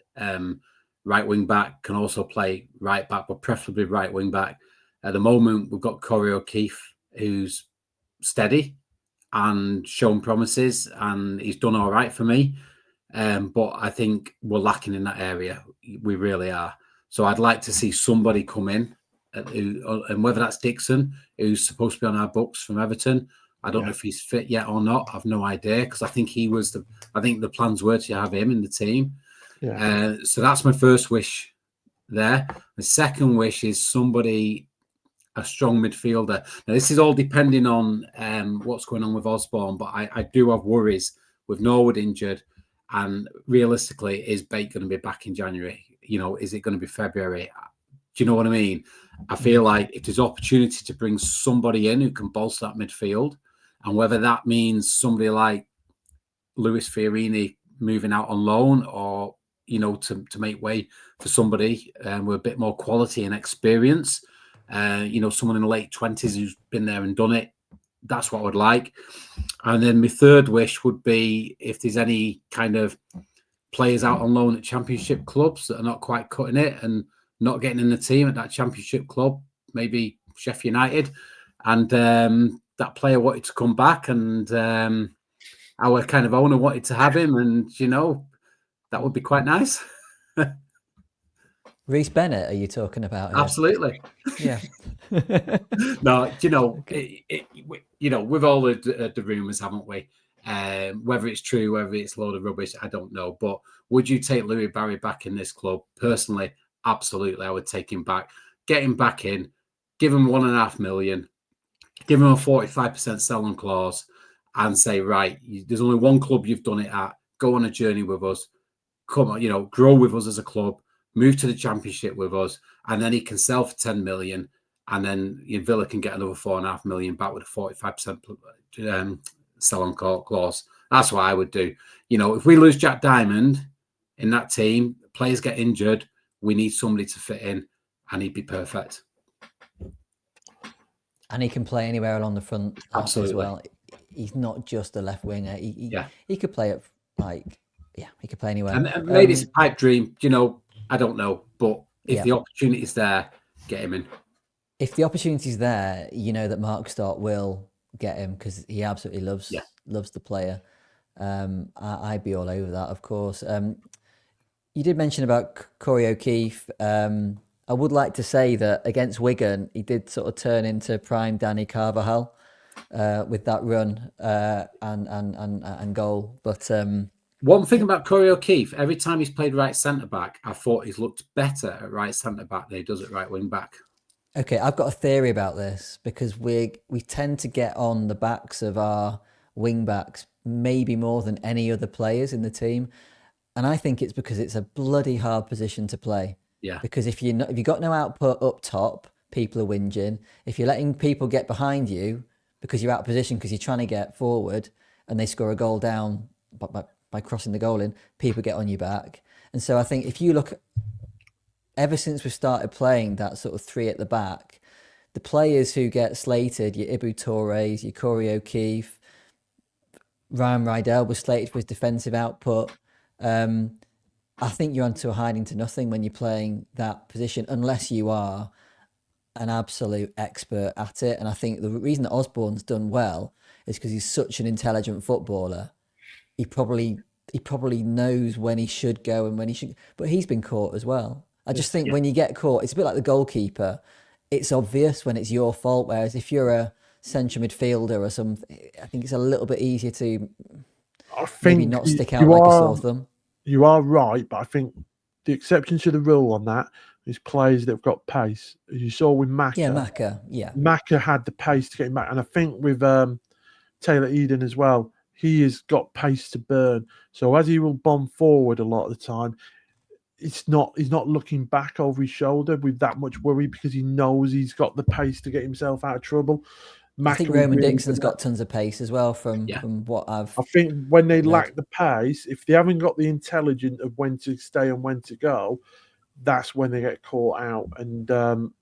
Right wing back, can also play right back, but preferably right wing back. At the moment, we've got Corey O'Keefe, who's steady and shown promises, and he's done all right for me. But I think we're lacking in that area. We really are. So I'd like to see somebody come in, and whether that's Dixon, who's supposed to be on our books from Everton. I don't know if he's fit yet or not. I've no idea, because I think I think the plans were to have him in the team. Yeah. So that's my first wish there. The second wish is a strong midfielder. Now, this is all depending on what's going on with Osborne, but I do have worries with Norwood injured. And realistically, is Bate going to be back in January? Is it going to be February? Do you know what I mean? I feel like if there's opportunity to bring somebody in who can bolster that midfield, and whether that means somebody like Luis Fiorini moving out on loan, or to make way for somebody with a bit more quality and experience, someone in the late 20s who's been there and done it. That's what I would like. And then my third wish would be if there's any kind of players out on loan at championship clubs that are not quite cutting it and not getting in the team at that championship club, maybe Sheffield United, and that player wanted to come back, and our kind of owner wanted to have him, and that would be quite nice. Reece Bennett, are you talking about here? Absolutely. Yeah. No, with all the rumours, haven't we? Whether it's true, whether it's a load of rubbish, I don't know. But would you take Louis Barry back in this club? Personally, absolutely, I would take him back. Get him back in, give him $1.5 million, give him a 45% sell-on clause, and say, right, there's only one club you've done it at. Go on a journey with us. Come on, grow with us as a club. Move to the championship with us, and then he can sell for $10 million and then Villa can get another 4.5 million back with a 45% sell on clause. That's what I would do. If we lose Jack Diamond in that team, players get injured, we need somebody to fit in, and he'd be perfect. And he can play anywhere along the front Absolutely. as well. He's not just a left winger. He could play he could play anywhere. And maybe it's a pipe dream, I don't know. But if the opportunity is there, get him in. If the opportunity is there, that Mark Stott will get him because he absolutely loves the player. I'd be all over that, of course. You did mention about Corey O'Keefe. I would like to say that against Wigan, he did sort of turn into prime Danny Carvajal with that run and goal. But one thing about Corey O'Keefe, every time he's played right centre back, I thought he's looked better at right centre back than he does at right wing back. Okay, I've got a theory about this because we tend to get on the backs of our wing backs maybe more than any other players in the team, and I think it's because it's a bloody hard position to play. Yeah. Because if you got no output up top, people are whinging. If you're letting people get behind you because you're out of position because you're trying to get forward and they score a goal down by crossing the goal in, people get on your back. And so I think if you look, ever since we've started playing that sort of three at the back, the players who get slated, your Ibu Torres, your Corey O'Keefe, Ryan Rydell was slated for his defensive output. I think you're onto a hiding to nothing when you're playing that position, unless you are an absolute expert at it. And I think the reason that Osborne's done well is because he's such an intelligent footballer. He probably knows when he should go and when he should, but he's been caught as well. I just think when you get caught, it's a bit like the goalkeeper. It's obvious when it's your fault. Whereas if you're a central midfielder or something, I think it's a little bit easier to maybe not stick out like a sore thumb. You are right, but I think the exception to the rule on that is players that have got pace. As you saw with Maka. Yeah, Maka. Yeah. Maka had the pace to get him back. And I think with Taylor Eden as well, he has got pace to burn. So as he will bomb forward a lot of the time, he's not looking back over his shoulder with that much worry because he knows he's got the pace to get himself out of trouble. I think Roman Dixon's got tons of pace as well from what I think when they lack the pace, if they haven't got the intelligence of when to stay and when to go, that's when they get caught out. And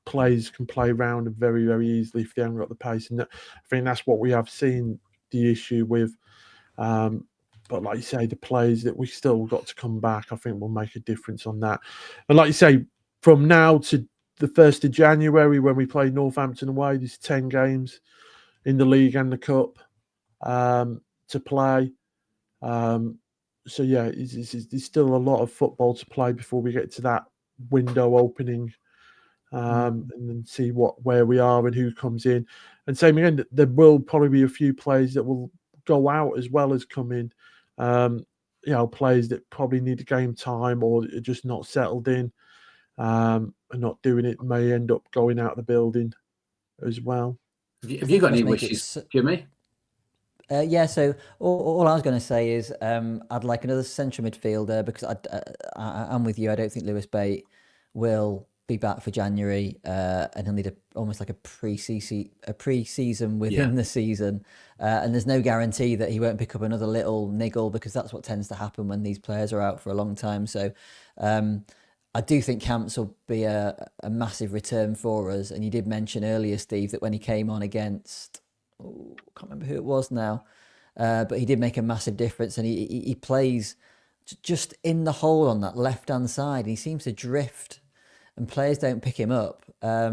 players can play around very, very easily if they haven't got the pace. And I think that's what we have seen the issue with. But like you say, the players that we still got to come back, I think will make a difference on that. And like you say, from now to the 1st of January, when we play Northampton away, there's 10 games in the league and the cup to play. So yeah, there's still a lot of football to play before we get to that window opening, and then see where we are and who comes in. And same again, there will probably be a few players that will go out as well as come in. Players that probably need game time or are just not settled in. And not doing it may end up going out of the building as well. Have you got any wishes, Jimmy? So all I was going to say is I'd like another central midfielder because I'm with you. I don't think Lewis Bate will be back for January, and he'll need almost like a pre-season within the season. And there's no guarantee that he won't pick up another little niggle because that's what tends to happen when these players are out for a long time. So I do think Camps will be a massive return for us. And you did mention earlier, Steve, that when he came on against, I can't remember who it was now, but he did make a massive difference. And he plays just in the hole on that left-hand side. He seems to drift and players don't pick him up. I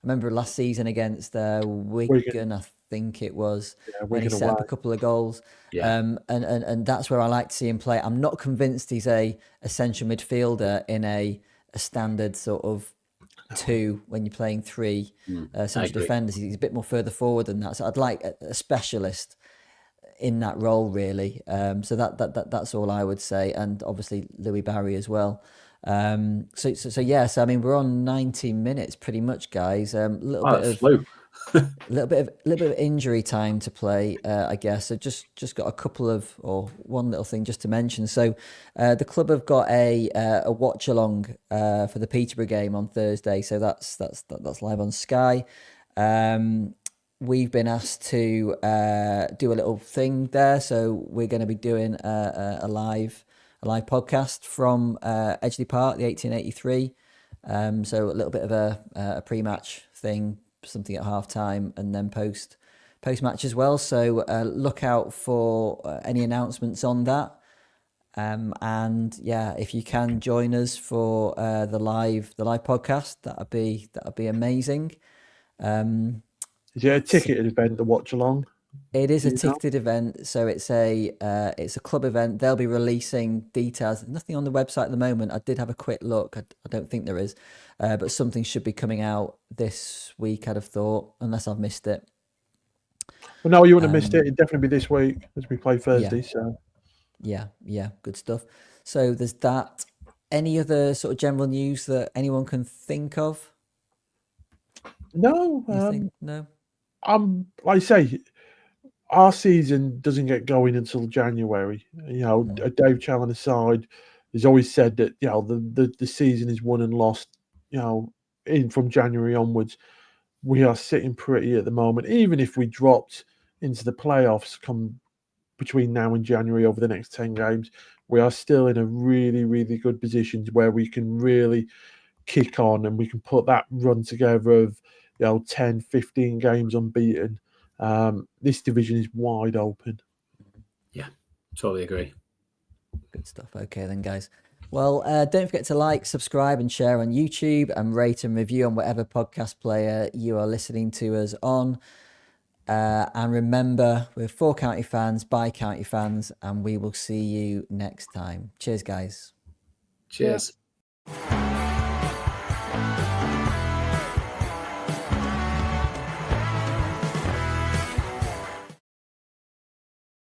remember last season against Wigan, I think it was, when he set up a couple of goals. And that's where I like to see him play. I'm not convinced he's a central midfielder in a standard sort of 2 when you're playing 3 central defenders. He's a bit more further forward than that. So I'd like a specialist in that role, really. So that's all I would say. And obviously Louis Barry as well. So I mean, we're on 90 minutes pretty much, guys. A little bit of A little bit of injury time to play, I guess. So just got a couple of, or one little thing just to mention. So the club have got a watch along for the Peterborough game on Thursday. So that's live on Sky. We've been asked to do a little thing there. So we're going to be doing a live podcast from Edgeley Park, the 1883. So a little bit of a pre-match thing, something at half time, and then post match as well. So look out for any announcements on that. And yeah, if you can join us for the live podcast, that'd be amazing. Is it a ticketed event to watch along? It is a ticketed event, so it's a club event. They'll be releasing details. Nothing on the website at the moment. I did have a quick look. I don't think there is, but something should be coming out this week, I'd have thought, unless I've missed it. Well, no, you wouldn't have missed it. It'd definitely be this week as we play Thursday. Yeah. So good stuff. So there's that. Any other sort of general news that anyone can think of? No, no. Like I say, our season doesn't get going until January. You know, Dave Challen aside, he's always said that, you know, the season is won and lost, you know, from January onwards. We are sitting pretty at the moment. Even if we dropped into the playoffs come between now and January over the next 10 games, we are still in a really, really good position where we can really kick on and we can put that run together of, you know, 10, 15 games unbeaten. This division is wide open. Yeah, totally agree. Good stuff. Okay then, guys. Well, don't forget to like, subscribe and share on YouTube, and rate and review on whatever podcast player you are listening to us on. And remember, we're for County fans, by County fans, and we will see you next time. Cheers, guys. Cheers. Yeah.